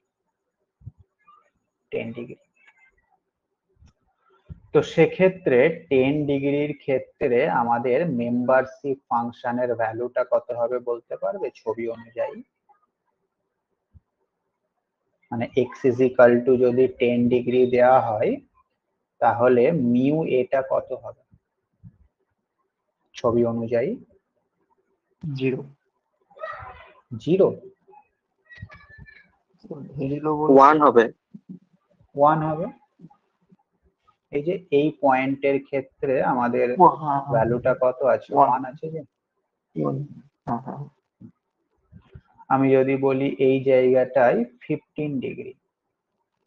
10 ডিগ্রি। তো সেক্ষেত্রে 10 ডিগ্রির ক্ষেত্রে আমাদের মেম্বারশিপ ফাংশনের ভ্যালুটা কত হবে বলতে পারবে ছবি অনুযায়ী? মানে এক্স ইজ ইকাল টু যদি 10 ডিগ্রি দেওয়া হয় তাহলে মিউ এটা কত হবে ছবি অনুযায়ী? 0 জিরো, 1 হবে। 1 হবে। এই যে এই পয়েন্টের ক্ষেত্রে আমাদের ভ্যালুটা কত আছে? 1 আছে যে। আমি যদি বলি এই জায়গাটায় 15 ডিগ্রি,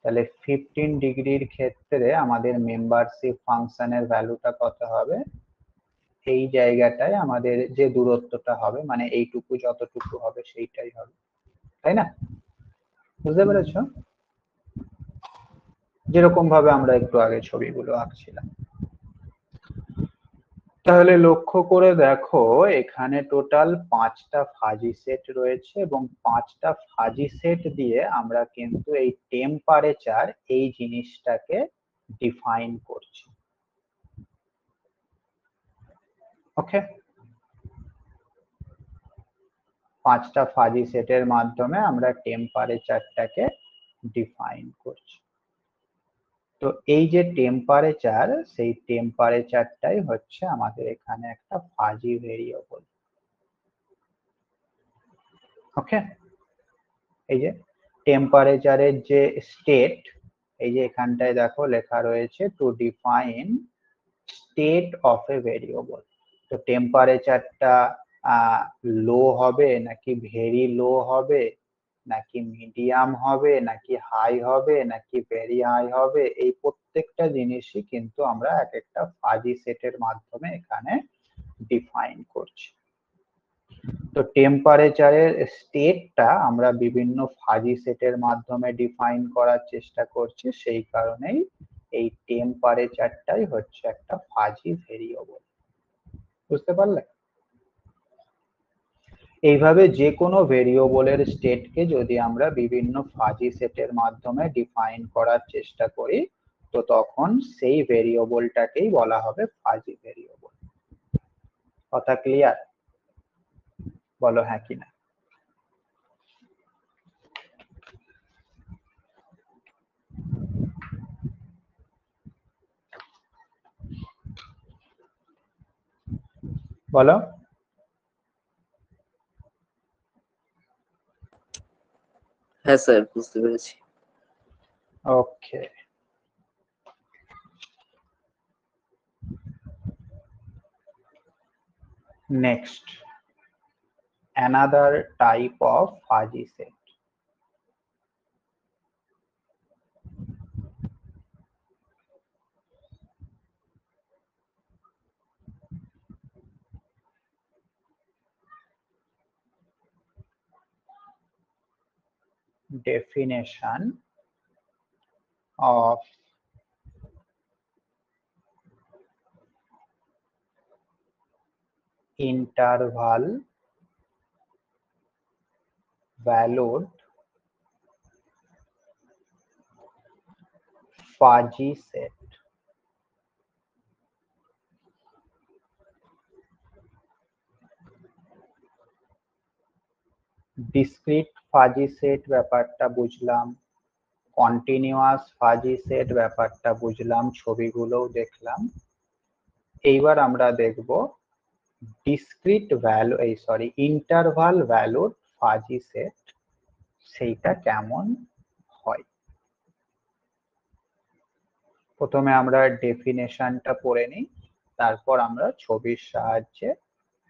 তাহলে 15 ডিগ্রির ক্ষেত্রে আমাদের মেম্বারশিপ ফাংশনের ভ্যালুটা কত হবে? এই জায়গাটায় আমাদের যে দূরত্বটা হবে, মানে এইটুকু যতটুকু হবে সেইটাই হবে, তাই না? বুঝতে পেরেছো? যেরকম ভাবে আমরা একটু আগে ছবিগুলো আঁকছিলাম। তাহলে লক্ষ্য করে দেখো এখানে টোটাল 5টা ফাজি সেট রয়েছে এবং 5টা ফাজি সেট দিয়ে আমরা কিন্তু এই টেম্পারেচার এই জিনিসটাকে ডিফাইন করছি। ওকে, 5টা ফাজি সেটের মাধ্যমে আমরা টেম্পারেচারটাকে ডিফাইন করছি। তো এই যে টেম্পারেচার, সেই টেম্পারেচারটাই হচ্ছে আমাদের এখানে একটা ফাজি ভেরিয়েবল। ওকে, এই যে টেম্পারেচারের যে স্টেট, এই যে এখানটায় দেখো লেখা রয়েছে to define state of A variable. তো টেম্পারেচারটা লো হবে নাকি ভেরি লো হবে নাকি মিডিয়াম হবে নাকি হাই হবে নাকি ভেরি হাই হবে, এই প্রত্যেকটা জিনিসই কিন্তু আমরা এক একটা ফাজি সেটের মাধ্যমে এখানে ডিফাইন করছি। তো টেম্পারেচারের স্টেটটা আমরা বিভিন্ন ফাজি সেটের মাধ্যমে ডিফাইন করার চেষ্টা করছি, সেই কারণেই এই টেম্পারেচারটাই হচ্ছে একটা ফাজি ভেরিয়েবল। বুঝতে পারলে? এইভাবে যে কোনো ভেরিয়েবলের স্টেটকে যদি আমরা বিভিন্ন ফাজি সেটের মাধ্যমে ডিফাইন করার চেষ্টা করি, তো তখন সেই ভেরিয়েবলটাকেই বলা হবে ফাজি ভেরিয়েবল। কথা ক্লিয়ার? বলো হ্যাঁ কি না। বলো। হ্যাঁ স্যার, বুঝতে পেরেছি। ওকে, next, another type of fuzzy set. Definition of interval valued fuzzy set. Discrete fuzzy set ব্যাপারটা বুঝলাম, কন্টিনিউয়াস ফাজি সেট ব্যাপারটা বুঝলাম, ছবিগুলোও দেখলাম। এইবার আমরা দেখব discrete value interval valued fuzzy set, সেইটা কেমন হয়। প্রথমে আমরা ডেফিনেশনটা পড়ে নিই, তারপর আমরা ছবির সাহায্যে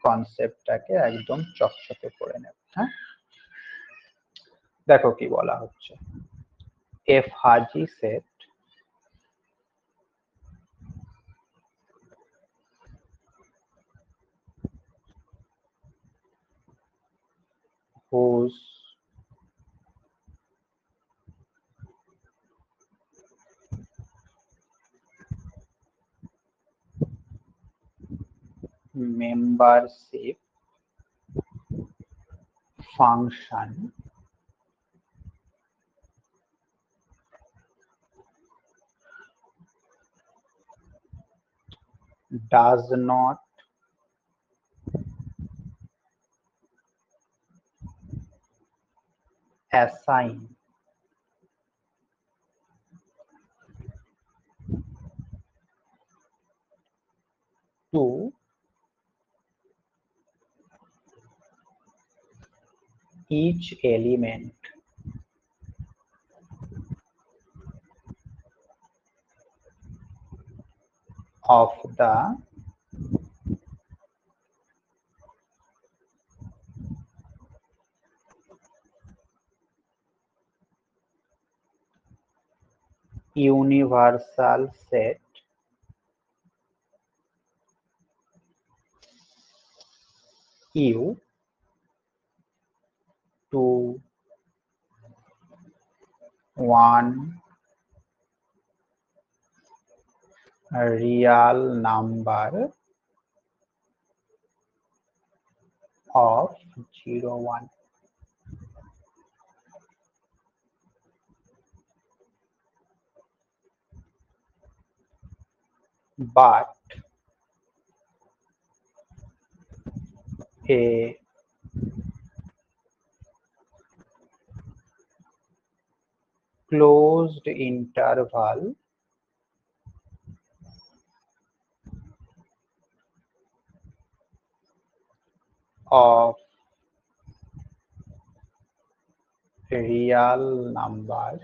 কনসেপ্টটাকে একদম চকচকে করে নেব। হ্যাঁ, দেখো কি বলা হচ্ছে। A fuzzy set whose membership function does not assign to each element of the universal set U to one real number of 0, 1. But a closed interval of real numbers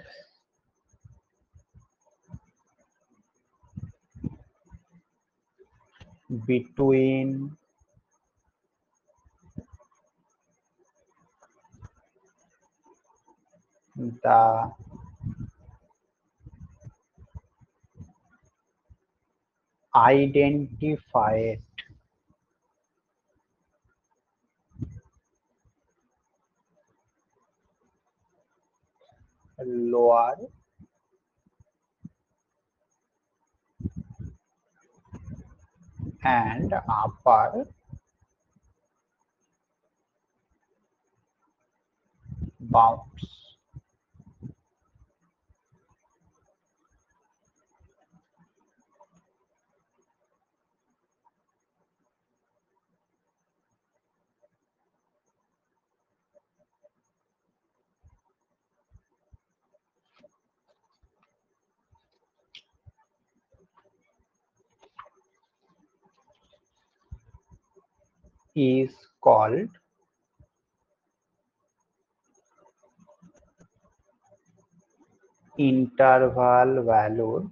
between the identified lower and upper bounds. Is called interval valued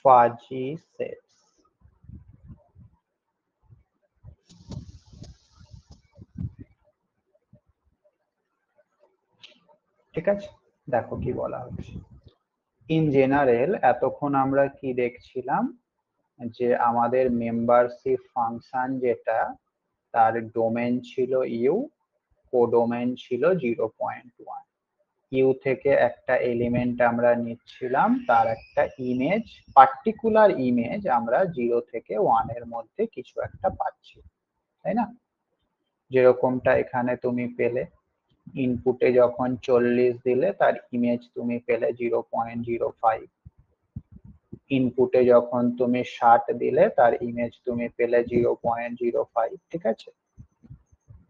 fuzzy sets. ঠিক আছে, দেখো কি বলা হচ্ছে। In general এতক্ষণ আমরা কি দেখছিলাম, যে আমাদের মেম্বারশিপ ফাংশন যেটা, তার ডোমেন ছিল ইউ, কোডোমেন ছিল 0.1। ইউ থেকে একটা এলিমেন্ট আমরা নিচ্ছিলাম, তার একটা ইমেজ, পার্টিকুলার ইমেজ আমরা 0 থেকে 1 এর মধ্যে কিছু একটা পাচ্ছি, তাই না? যেরকমটা এখানে তুমি পেলে, ইনপুটে যখন 40 দিলে তার ইমেজ তুমি পেলে 0.05, ইনপুটে যখন তুমি 60 দিলে তার ইমেজ তুমি পেলে 0.05। ঠিক আছে,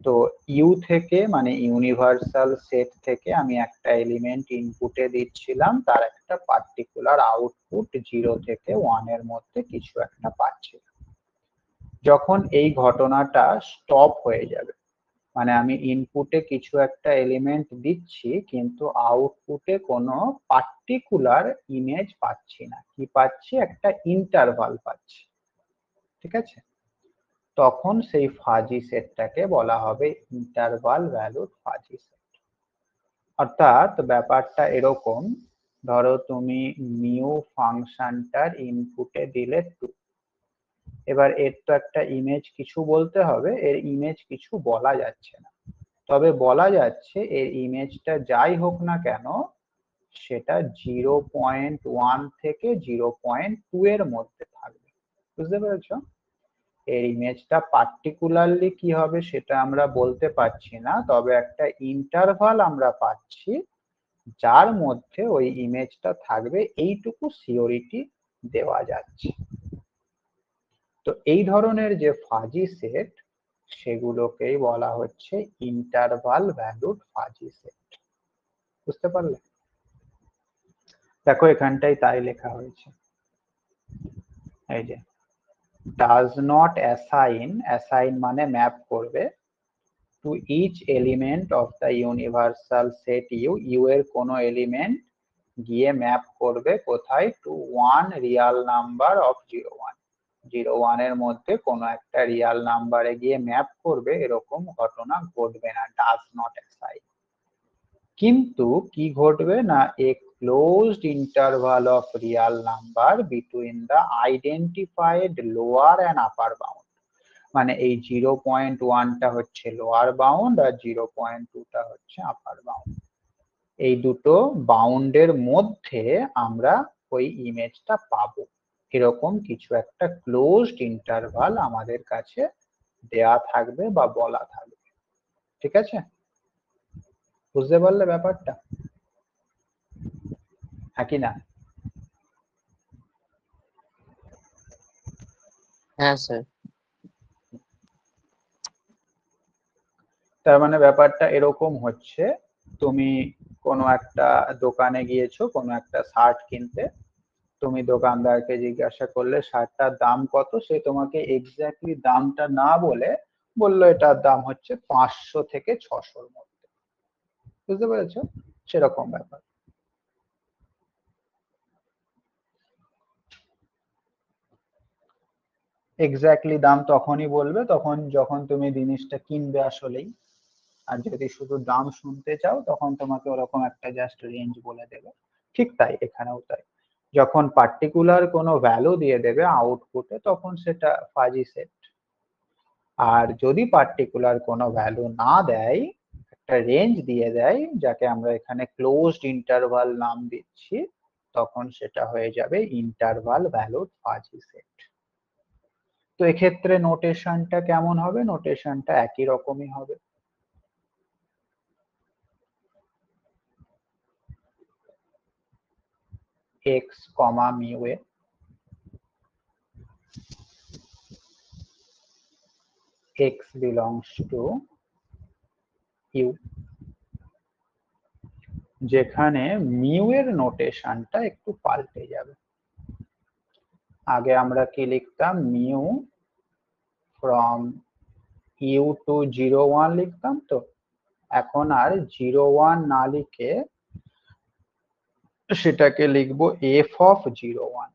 তো ইউ থেকে মানে ইউনিভার্সাল সেট থেকে আমি একটা এলিমেন্ট ইনপুটে দিচ্ছিলাম, তার একটা পার্টিকুলার আউটপুট 0 থেকে 1 এর মধ্যে কিছু একটা পাচ্ছি। যখন এই ঘটনাটা স্টপ হয়ে যাবে, মানে আমি ইনপুটে কিছু একটা এলিমেন্ট দিচ্ছি কিন্তু আউটপুটে কোনো পার্টিকুলার ইমেজ পাচ্ছি না, কি পাচ্ছি, একটা ইন্টারভাল পাচ্ছি। ঠিক আছে, তখন সেই ফাজি সেটটাকে বলা হবে ইন্টারভাল ভ্যালুড ফাজি সেট। অর্থাৎ ব্যাপারটা এরকম, ধরো তুমি মিউ ফাংশনটার ইনপুটে দিলে 2, এবার এর তো একটা ইমেজ কিছু বলতে হবে, এর ইমেজ কিছু বলা যাচ্ছে না, তবে বলা যাচ্ছে এর ইমেজটা যাই হোক না কেন সেটা 0.1 থেকে 0.2 এর মধ্যে থাকবে। বুঝতে পেরেছো? এর ইমেজটা পার্টিকুলারলি কি হবে সেটা আমরা বলতে পারছি না, তবে একটা ইন্টারভাল আমরা পাচ্ছি যার মধ্যে ওই ইমেজটা থাকবে, এইটুকু সিওরিটি দেওয়া যাচ্ছে। তো এই ধরনের যে ফাজি সেট, সেগুলোকেই বলা হচ্ছে ইন্টারভাল ভ্যালুড ফাজি সেট। বুঝতে পারলে? দেখো এখানটাই তাই লেখা হয়েছে, এই যে does not assign মানে ম্যাপ করবে, to each element of the universal set u এর কোনো এলিমেন্ট গিয়ে ম্যাপ করবে কোথায়, to one real number of 01, 01 এর মধ্যে কোনো একটা রিয়াল নাম্বারে গিয়ে ম্যাপ করবে, এরকম ঘটনা ঘটবে না, does not assign। কিন্তু কি ঘটবে না, a closed interval of real number between the identified lower and upper bound, মানে এই 0.1টা হচ্ছে লোয়ার বাউন্ড আর 0.2টা হচ্ছে আপার বাউন্ড, এই দুটো বাউন্ডের মধ্যে আমরা ওই ইমেজটা পাবো, এরকম কিছু একটা ক্লোজড ইন্টারভাল আমাদের কাছে দেয়া থাকবে বা বলা থাকবে। ঠিক আছে, বুঝতে পারলে ব্যাপারটা? হ্যাঁ কি না? হ্যাঁ স্যার। তার মানে ব্যাপারটা এরকম হচ্ছে, তুমি কোনো একটা দোকানে গিয়েছো কোনো একটা শার্ট কিনতে, তুমি দোকানদারকে জিজ্ঞাসা করলে শার্টটার দাম কত, সে তোমাকে এক্স্যাক্টলি দামটা না বলে বললো এটার দাম হচ্ছে 500 থেকে 600-র মধ্যে। বুঝতে পেরেছো? সেরকম ব্যাপার। এক্স্যাক্টলি দাম তখনই বলবে তখন যখন তুমি জিনিসটা কিনবে আসলেই। আর যদি শুধু দাম শুনতে চাও তখন তোমাকে ওরকম একটা জাস্ট রেঞ্জ বলে দেবে। ঠিক তাই এখানেও তাই, যখন পার্টিকুলার কোনো ভ্যালু দিয়ে দেবে আউটপুটে তখন সেটা ফাজি সেট। আর যদি পার্টিকুলার কোনো ভ্যালু না দেয়, একটা রেঞ্জ দিয়ে দেয় যাকে আমরা এখানে ক্লোজড ইন্টারভাল নাম দিচ্ছি, তখন সেটা হয়ে যাবে ইন্টারভাল ভ্যালুড ফাজি সেট। তো এক্ষেত্রে নোটেশনটা কেমন হবে? নোটেশনটা একই রকমই হবে। x, mu A x belongs to u, যেখানে মিউ এর নোটেশনটা একটু পাল্টে যাবে। আগে আমরা কি লিখতাম? মিউ ফ্রম ইউ টু 0, 1 লিখতাম, তো এখন আর 0, 1 না লিখে সেটাকে লিখবো এফ অফ 0, 1।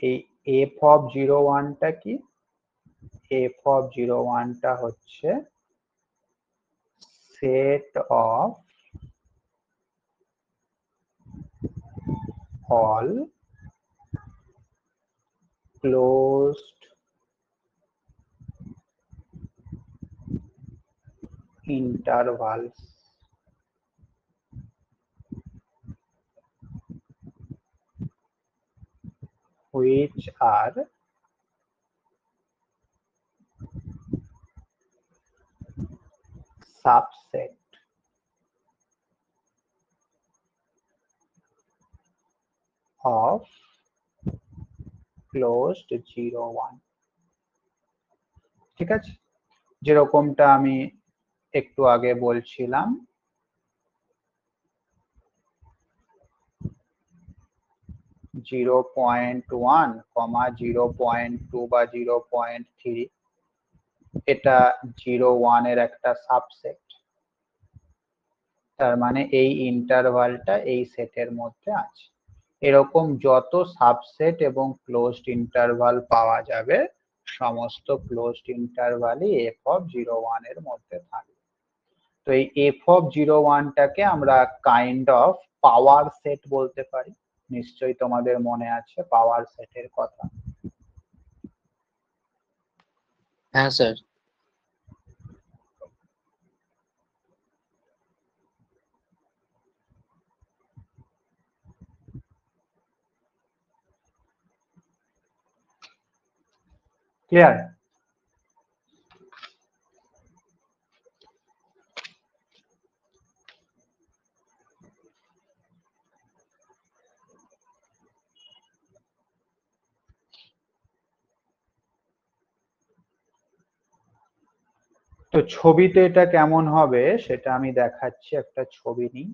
এই এফ অফ 0, 1টা কি? এফ অফ 0, 1টা হচ্ছে set of all closed intervals which are subset of closed 0, 1। ঠিক আছে, যেরকমটা আমি একটু আগে বলছিলাম, 0.1, 0.2 বা 0.3 এটা 0, 1 এর একটা সাবসেট। তার মানে এই ইন্টারভালটা এই সেটের মধ্যে আছে। এরকম যত সাবসেট এবং ক্লোজড ইন্টারভাল পাওয়া যাবে সমস্ত ক্লোজড ইন্টারভালই এফ অফ 0, 1 এর মধ্যে থাকবে। তো এই এফ অফ 0, 1টাকে আমরা কাইন্ড অফ পাওয়ার সেট বলতে পারি। নিশ্চয়ই তোমাদের মনে আছে পাওয়ার সেটের কথা। হ্যাঁ স্যার। ক্লিয়ার? তো ছবিতে এটা কেমন হবে সেটা আমি দেখাচ্ছি, একটা ছবি নিই।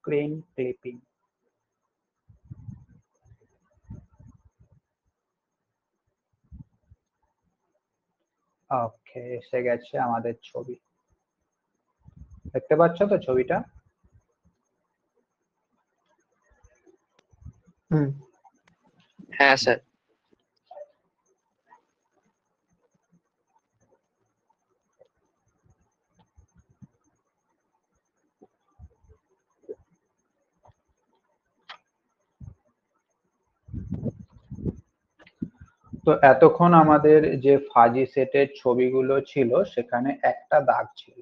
Screen clipping. ওকে, এসে গেছে আমাদের ছবি। দেখতে পাচ্ছ তো ছবিটা? হুম। হ্যাঁ স্যার। তো এতক্ষণ আমাদের যে ফাজি সেটের ছবিগুলো ছিল সেখানে একটা দাগ ছিল।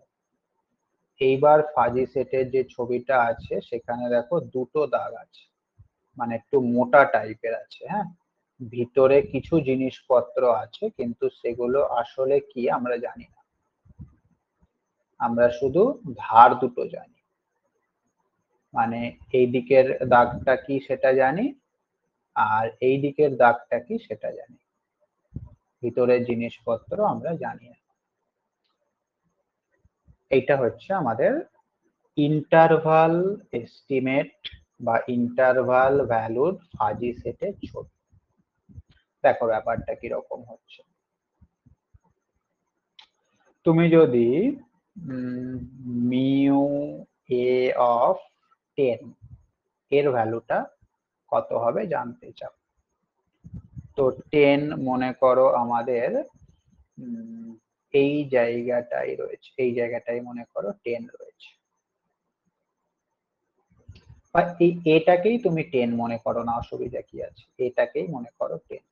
এইবার ফাজি সেটের যে ছবিটা আছে সেখানে দেখো দুটো দাগ আছে, মানে একটু মোটা টাইপের আছে। হ্যাঁ, ভিতরে কিছু জিনিসপত্র আছে কিন্তু সেগুলো আসলে কি আমরা জানি না। আমরা শুধু ধার দুটো জানি, মানে এই দিকের দাগটা কি সেটা জানি, আর এই দিকের দাগটা কি সেটা জানি, ভিতরের জিনিসপত্র আমরা জানি না। এইটা হচ্ছে আমাদের ইন্টারভাল এস্টিমেট বা ইন্টারভাল ভ্যালুর ফাজি সেটের ছবি। দেখো ব্যাপারটা কিরকম হচ্ছে। তুমি যদি মিউ এ অফ 10 এর ভ্যালুটা কত হবে জানতে চাও, তো 10 মনে করো আমাদের এই জায়গাটাই রয়েছে, এই জায়গাটাই মনে করো 10 রয়েছে, বা এই এটাকেই তুমি 10 মনে করো না, অসুবিধা কি আছে, এটাকেই মনে করো 10।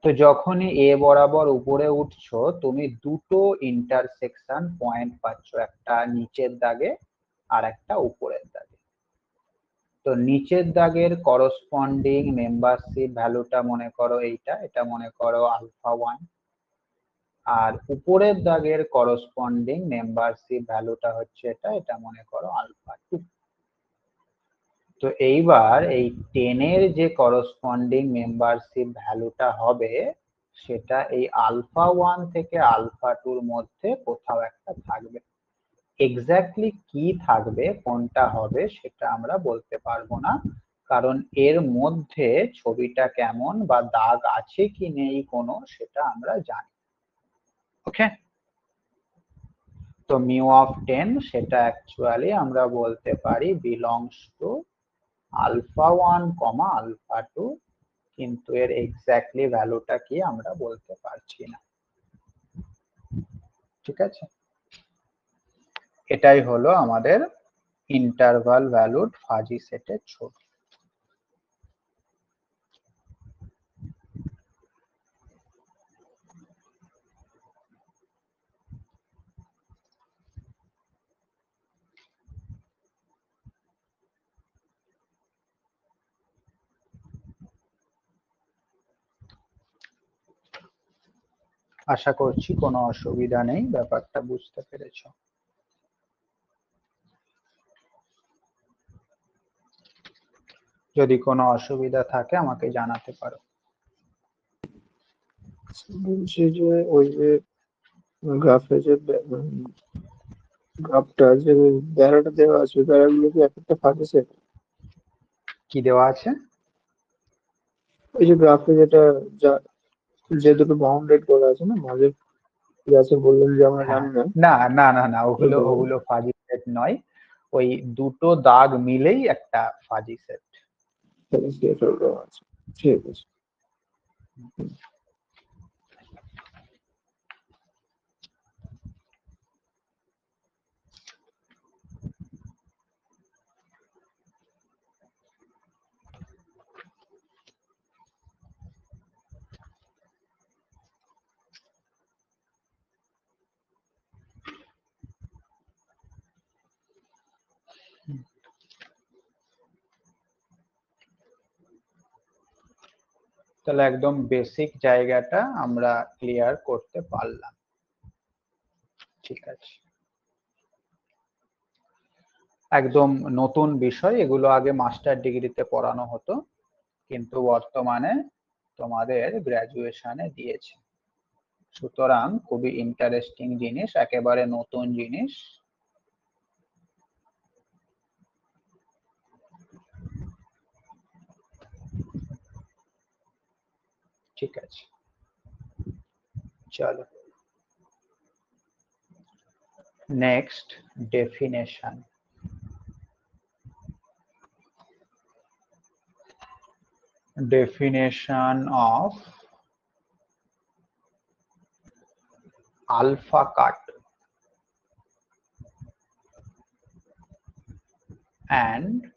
তো যখনই এ বরাবর উপরে উঠছো তুমি দুটো ইন্টারসেকশন পয়েন্ট পাচ্ছ, একটা নিচের দাগে আর একটা উপরের দাগে। তো নিচের দাগের করসপন্ডিং মেম্বারশিপ ভ্যালুটা মনে করো এইটা, এটা মনে করো আলফা 1, আর উপরের দাগের করসপন্ডিং মেম্বারশিপ ভ্যালুটা হচ্ছে এটা, এটা মনে করো আলফা 2। তো এইবার এই 10 এর যে করসপন্ডিং মেম্বারশিপ ভ্যালুটা হবে সেটা এই আলফা 1 থেকে আলফা 2 এর মধ্যে কোথাও একটা থাকবে। এক্স্যাক্টলি কি থাকবে, কোনটা হবে সেটা আমরা বলতে পারবো না, কারণ এর মধ্যে ছবিটা কেমন বা দাগ আছে কি নেই কোনো সেটা আমরা জানি। ওকে, তো মিউ অফ 10 সেটা অ্যাকচুয়ালি আমরা বলতে পারি belongs to alpha 1 comma alpha 2, কিন্তু এর এক্স্যাক্টলি ভ্যালুটা কি আমরা বলতে পারছি না। ঠিক আছে, এটাই হলো আমাদের ইন্টারভাল ভ্যালুড ফাজি সেটের ছবি। আশা করছি কোনো অসুবিধা নেই, ব্যাপারটা বুঝতে পেরেছো। যদি কোনো অসুবিধা থাকে আমাকে জানাতে পারো। বলছি যে ওই যে গ্রাফে যে গ্রাফটা যে বেড়াটা দেওয়া আছে, বেড়াগুলো কি এক একটা ফাঁকা সেট? কি দেওয়া আছে? ওই যে গ্রাফে যেটা যে দুটো বাউন্ডেড করা আছে না, মাঝে কি আছে বললেন যে আমরা হ্যাঁ, জানি না। না না না না, ওগুলো ওগুলো ফাজি সেট নয়, ওই দুটো দাগ মিলেই একটা ফাজি সেট। আছে, ঠিক আছে। তাহলে একদম বেসিক জায়গাটা আমরা ক্লিয়ার করতে পারলাম। ঠিক আছে, একদম নতুন বিষয়, এগুলো আগে মাস্টার ডিগ্রিতে পড়ানো হতো, কিন্তু বর্তমানে তোমাদের গ্রাজুয়েশনে দিয়েছে, সুতরাং খুবই ইন্টারেস্টিং জিনিস, একেবারে নতুন জিনিস। ঠিক আছে, চলো next, definition. Definition of alpha cut and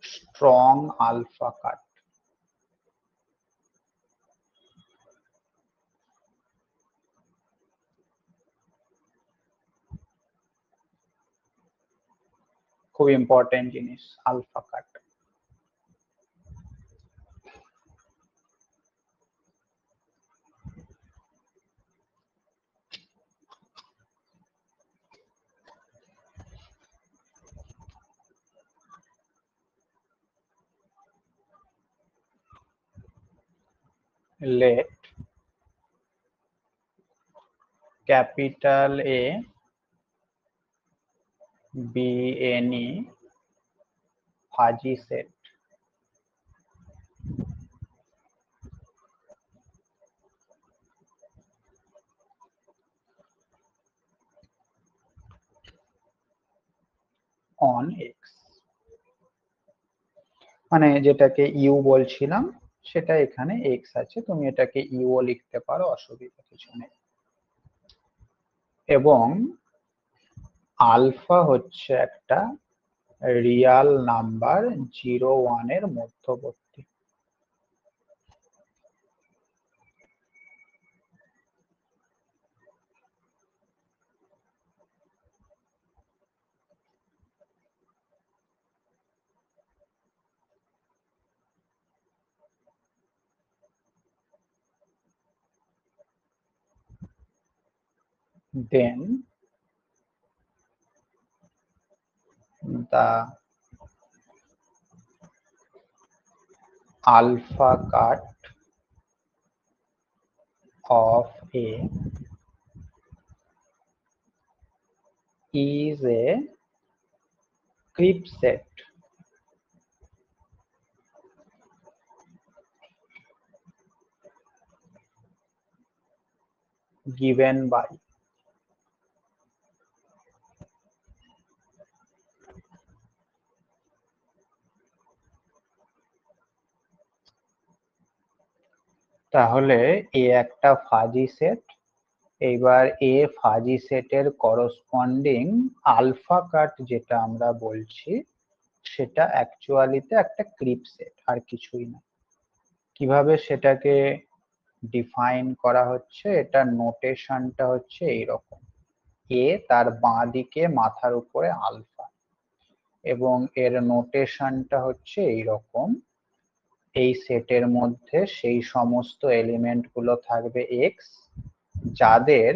strong alpha cut. খুব ইম্পর্টেন্ট জিনিস alpha cut. let capital A be any fuzzy set on X, মানে যেটাকে ইউ বলছিলাম সেটা এখানে এক্স আছে, তুমি এটাকে ইউও লিখতে পারো, অসুবিধা কিছু নেই। এবং আলফা হচ্ছে একটা রিয়াল নাম্বার 0-1 এর মধ্যবর্তী। Then the alpha cut of A is a Cripps set given by তাহলে এ একটা ফাজি সেট, এইবার এ ফাজি সেটের করসপন্ডিং আলফা কাট যেটা আমরা বলছি সেটা অ্যাকচুয়ালিতে একটা ক্রিপ সেট, আর কিছুই না। কিভাবে সেটাকে ডিফাইন করা হচ্ছে, এটা নোটেশনটা হচ্ছে এইরকম, এ তার বাঁ দিকে মাথার উপরে আলফা, এবং এর নোটেশনটা হচ্ছে এইরকম, এই সেটের মধ্যে সেই সমস্ত এলিমেন্ট গুলো থাকবে এক্স যাদের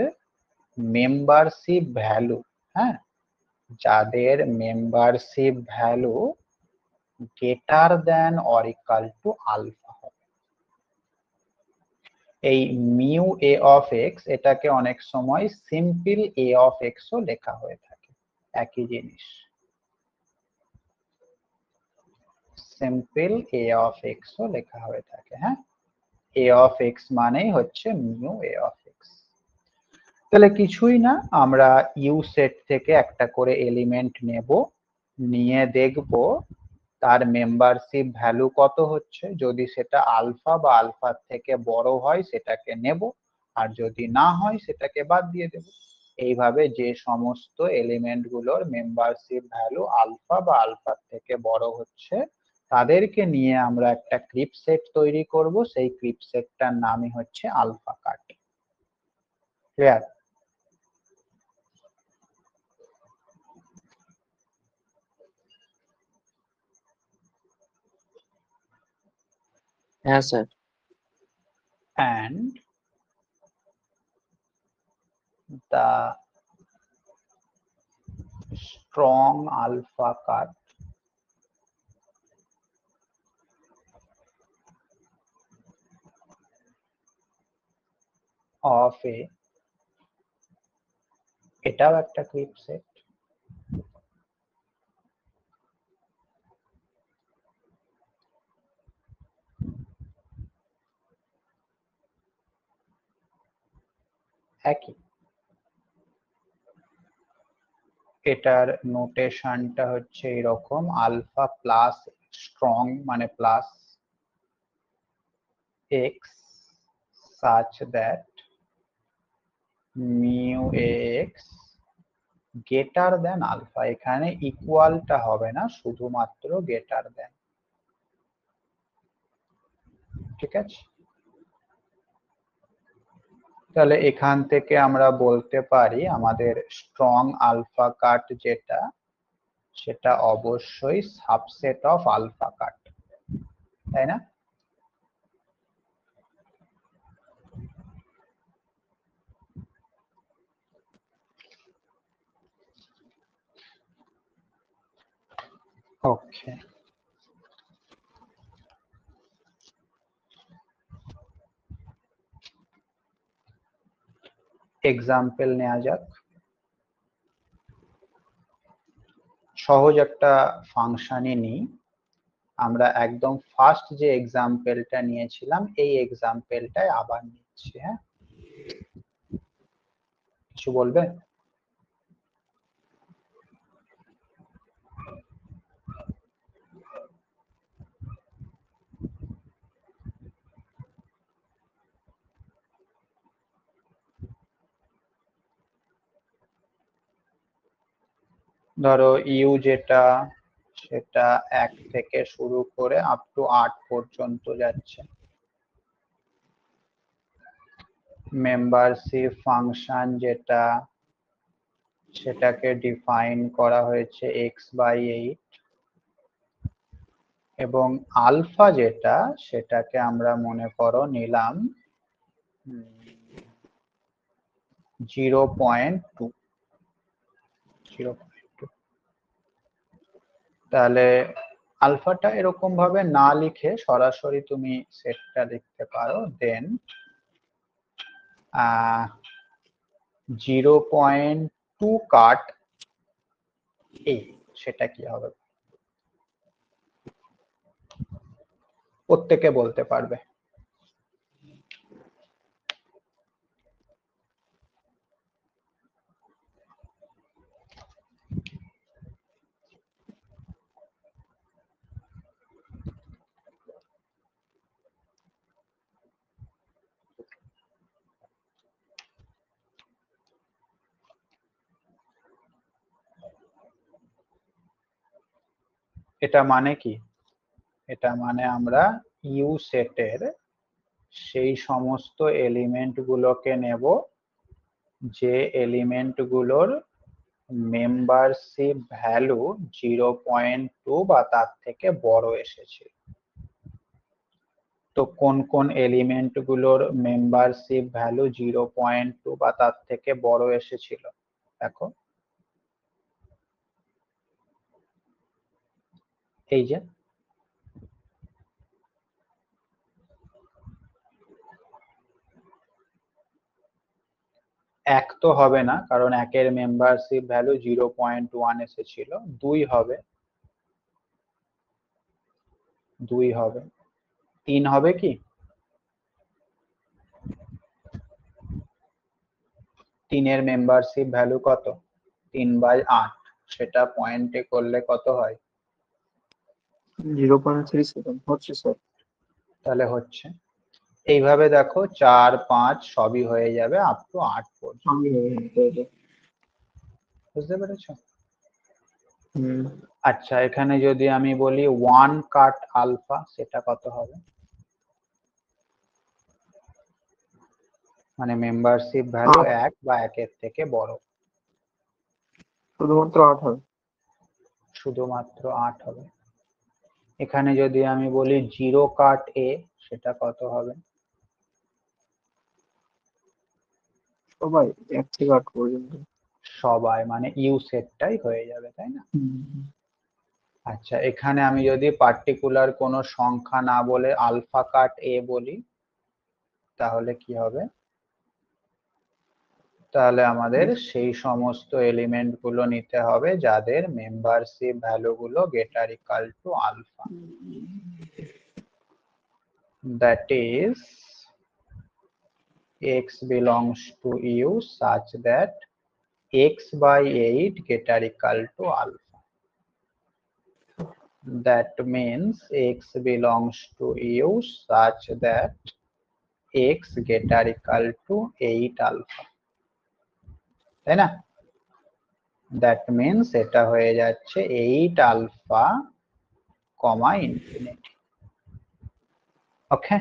মেম্বারশিপ ভ্যালু, হ্যাঁ, যাদের membership value greater than or equal to alpha হবে। এই মিউ এ অফ এক্স এটাকে অনেক সময় সিম্পল এ অফ এক্স ও লেখা হয়ে থাকে, একই জিনিস, সিম্পল এ অফ এক্স ও লেখা হয়ে থাকে। হ্যাঁ, এ অফ এক্স মানেই হচ্ছে মিউ এ অফ এক্স। তাহলে কিছুই না, আমরা ইউ সেট থেকে একটা করে এলিমেন্ট নেব, নিয়ে দেখব তার মেম্বারশিপ ভ্যালু কত হচ্ছে, যদি সেটা আলফা বা আলফার থেকে বড় হয় সেটাকে নেব, আর যদি না হয় সেটাকে বাদ দিয়ে দেব। এইভাবে যে সমস্ত এলিমেন্ট গুলোর মেম্বারশিপ ভ্যালু আলফা বা আলফার থেকে বড় হচ্ছে তাদেরকে নিয়ে আমরা একটা ক্রিপ সেট তৈরি করব, সেই ক্রিপ সেটটার নামই হচ্ছে আলফা কাট। ক্লিয়ার? হ্যাঁ sir. And the strong alpha cut of a, এটাও একটা ক্রিপ সেট, একই, এটার নোটেশনটা হচ্ছে এরকম, আলফা প্লাস স্ট্রং মানে plus x such that mu ax greater than alpha, এখানে ইকুয়ালটা হবে না, শুধুমাত্র গ্রেটার দেন। ঠিক আছে, তাহলে এখান থেকে আমরা বলতে পারি আমাদের স্ট্রং আলফা কাট যেটা, সেটা অবশ্যই সাবসেট অফ আলফা কাট, তাই না? ওকে, এক্সাম্পল নেওয়া যাক। সহজ একটা ফাংশনই নিই। আমরা একদম ফার্স্ট যে এক্সাম্পলটা নিয়েছিলাম এই এক্সাম্পলটাই আবার নিচ্ছি। হ্যাঁ, কিছু বলবে? ধরো ইউ যেটা সেটা 1 থেকে শুরু করে আপ টু 8 পর্যন্ত যাচ্ছে। মেম্বারশিপ ফাংশন যেটা সেটাকে ডিফাইন করা হয়েছে x/8 এবং আলফা যেটা সেটাকে আমরা মনে করো নিলাম 0.2। তাহলে আলফাটা এরকম ভাবে না লিখে সরাসরি তুমি সেটটা লিখতে পারো, দেন 0.2 কাট এ, সেটা কি হবে প্রত্যেকে বলতে পারবে। এটা মানে কি? এটা মানে আমরা ইউ সেটের সেই সমস্ত এলিমেন্ট গুলোকে নেব যে এলিমেন্ট গুলোর মেম্বারশিপ ভ্যালু 0.2 বা তার থেকে বড় এসেছে। তো কোন কোন এলিমেন্ট গুলোর মেম্বারশিপ ভ্যালু 0.2 বা তার থেকে বড় এসেছিল? দেখো এই যে এক তো হবে না, কারণ একের মেম্বারশিপ ভ্যালু 0.1 এসেছিল। 2 হবে, 2 হবে। 3 হবে কি? 3 এর মেম্বারশিপ ভ্যালু কত? 3/8, সেটা পয়েন্টে করলে কত হয়? 0.37 হচ্ছে স্যার। তাহলে হচ্ছে এইভাবে দেখো 4, 5 সবই হয়ে যাবে আপ টু 8 পর্যন্ত। বুঝতে পেরেছো? আচ্ছা, এখানে যদি আমি বলি 1 কাট আলফা, সেটা কত হবে? মানে মেম্বারশিপ ভ্যালু 1 বা 1 এর থেকে বড়। শুধুমাত্র 8 হবে। শুধুমাত্র 8 হবে। এখানে যদি আমি বলি 0 কাট এ, সেটা কত হবে? সবাই 1 থেকে 8 পর্যন্ত। সবাই মানে ইউ সেটটাই হয়ে যাবে, তাই না? আচ্ছা, এখানে আমি যদি পার্টিকুলার কোনো সংখ্যা না বলে আলফা কাট এ বলি, তাহলে কি হবে? তাহলে আমাদের সেই সমস্ত এলিমেন্ট গুলো নিতে হবে যাদের মেম্বারশিপ ভ্যালু গুলো greater equal to alpha. That is x belongs to u such that x/8 greater equal to alpha. That means x belongs to u such that x greater equal to 8 alpha, তাই না? That means এটা হয়ে যাচ্ছে 8 alpha, infinity. Okay,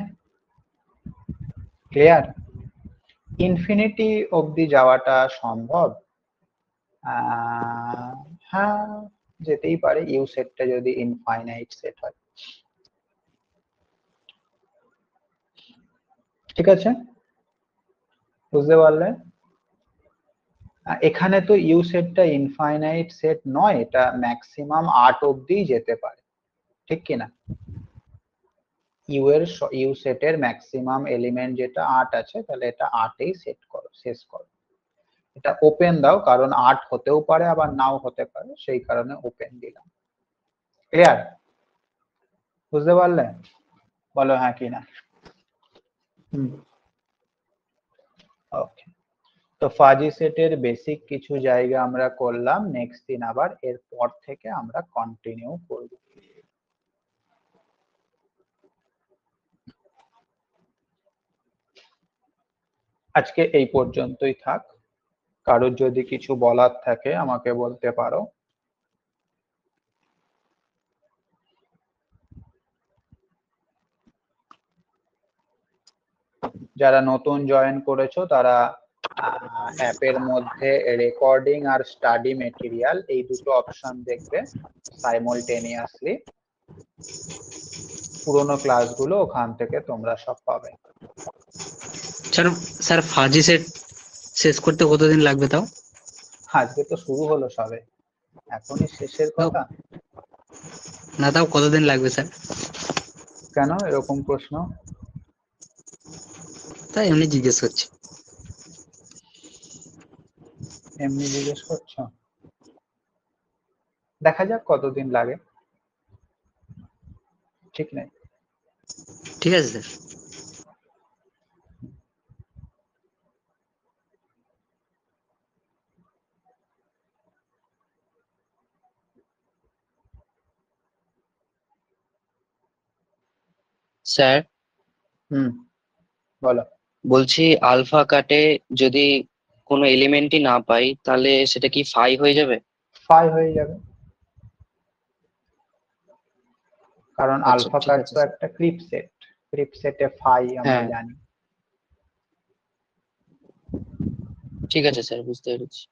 clear? Infinity অবধি যাওয়াটা সম্ভব? হ্যাঁ, যেতেই পারে ইউ সেটটা যদি ইনফাইনাইট সেট হয়। ঠিক আছে, বুঝতে পারলে? এখানে তো ইউ সেটটা ইনফাইনাইট সেট নয়, এটা ম্যাক্সিমাম 8 অবধি যেতে পারে, ঠিক কিনা? ইউ সেটের ম্যাক্সিমাম এলিমেন্ট যেটা 8 আছে, তাহলে এটা 8এই সেট করো, শেষ করো। এটা ওপেন দাও, কারণ 8 হতেও পারে আবার নাও হতে পারে, সেই কারণে ওপেন দিলাম। ক্লিয়ার? বুঝতে পারলে? বলো হ্যাঁ কি না। হুম। ওকে, তো ফাজি সেটের বেসিক কিছু জায়গা আমরা করলাম। নেক্সট দিন আবার এরপর থেকে আমরা কন্টিনিউ করব। আজকে এই পর্যন্তই থাক। কারোর যদি কিছু বলার থাকে আমাকে বলতে পারো। যারা নতুন জয়েন করেছো তারা অ্যাপের মধ্যে রেকর্ডিং আর স্টাডি মেটেরিয়াল এই দুটো অপশন দেখবে সাইমultaneously। পুরোনো ক্লাসগুলো ওখান থেকে তোমরা সব পাবে। স্যার স্যার ফাজি সেট শেষ করতে কতদিন লাগবে তাও? আজকে তো শুরু হলো সবে, এখনই শেষের কথা? না তাও কতদিন লাগবে স্যার? কেন এরকম প্রশ্ন? তাই এমনি জিজ্ঞেস করছি। এমনি জিজ্ঞেস করছো? দেখা যাক কতদিন লাগে, ঠিক নেই। ঠিক আছে স্যার। স্যার বলো। বলছি আলফা কাটে যদি কোনো এলিমেন্টই না পাই তাহলে সেটা কি ফাই হয়ে যাবে? ফাই হয়ে যাবে, কারণ আচ্ছা আলফা ঠিক কাট আছে তো স্যার। একটা ক্রিপসেট, ক্রিপসেটে ফাই আমরা হ্যাঁ জানি। ঠিক আছে স্যার, বুঝতে পেরেছি।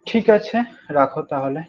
ঠিক আছে, রাখো তাহলে।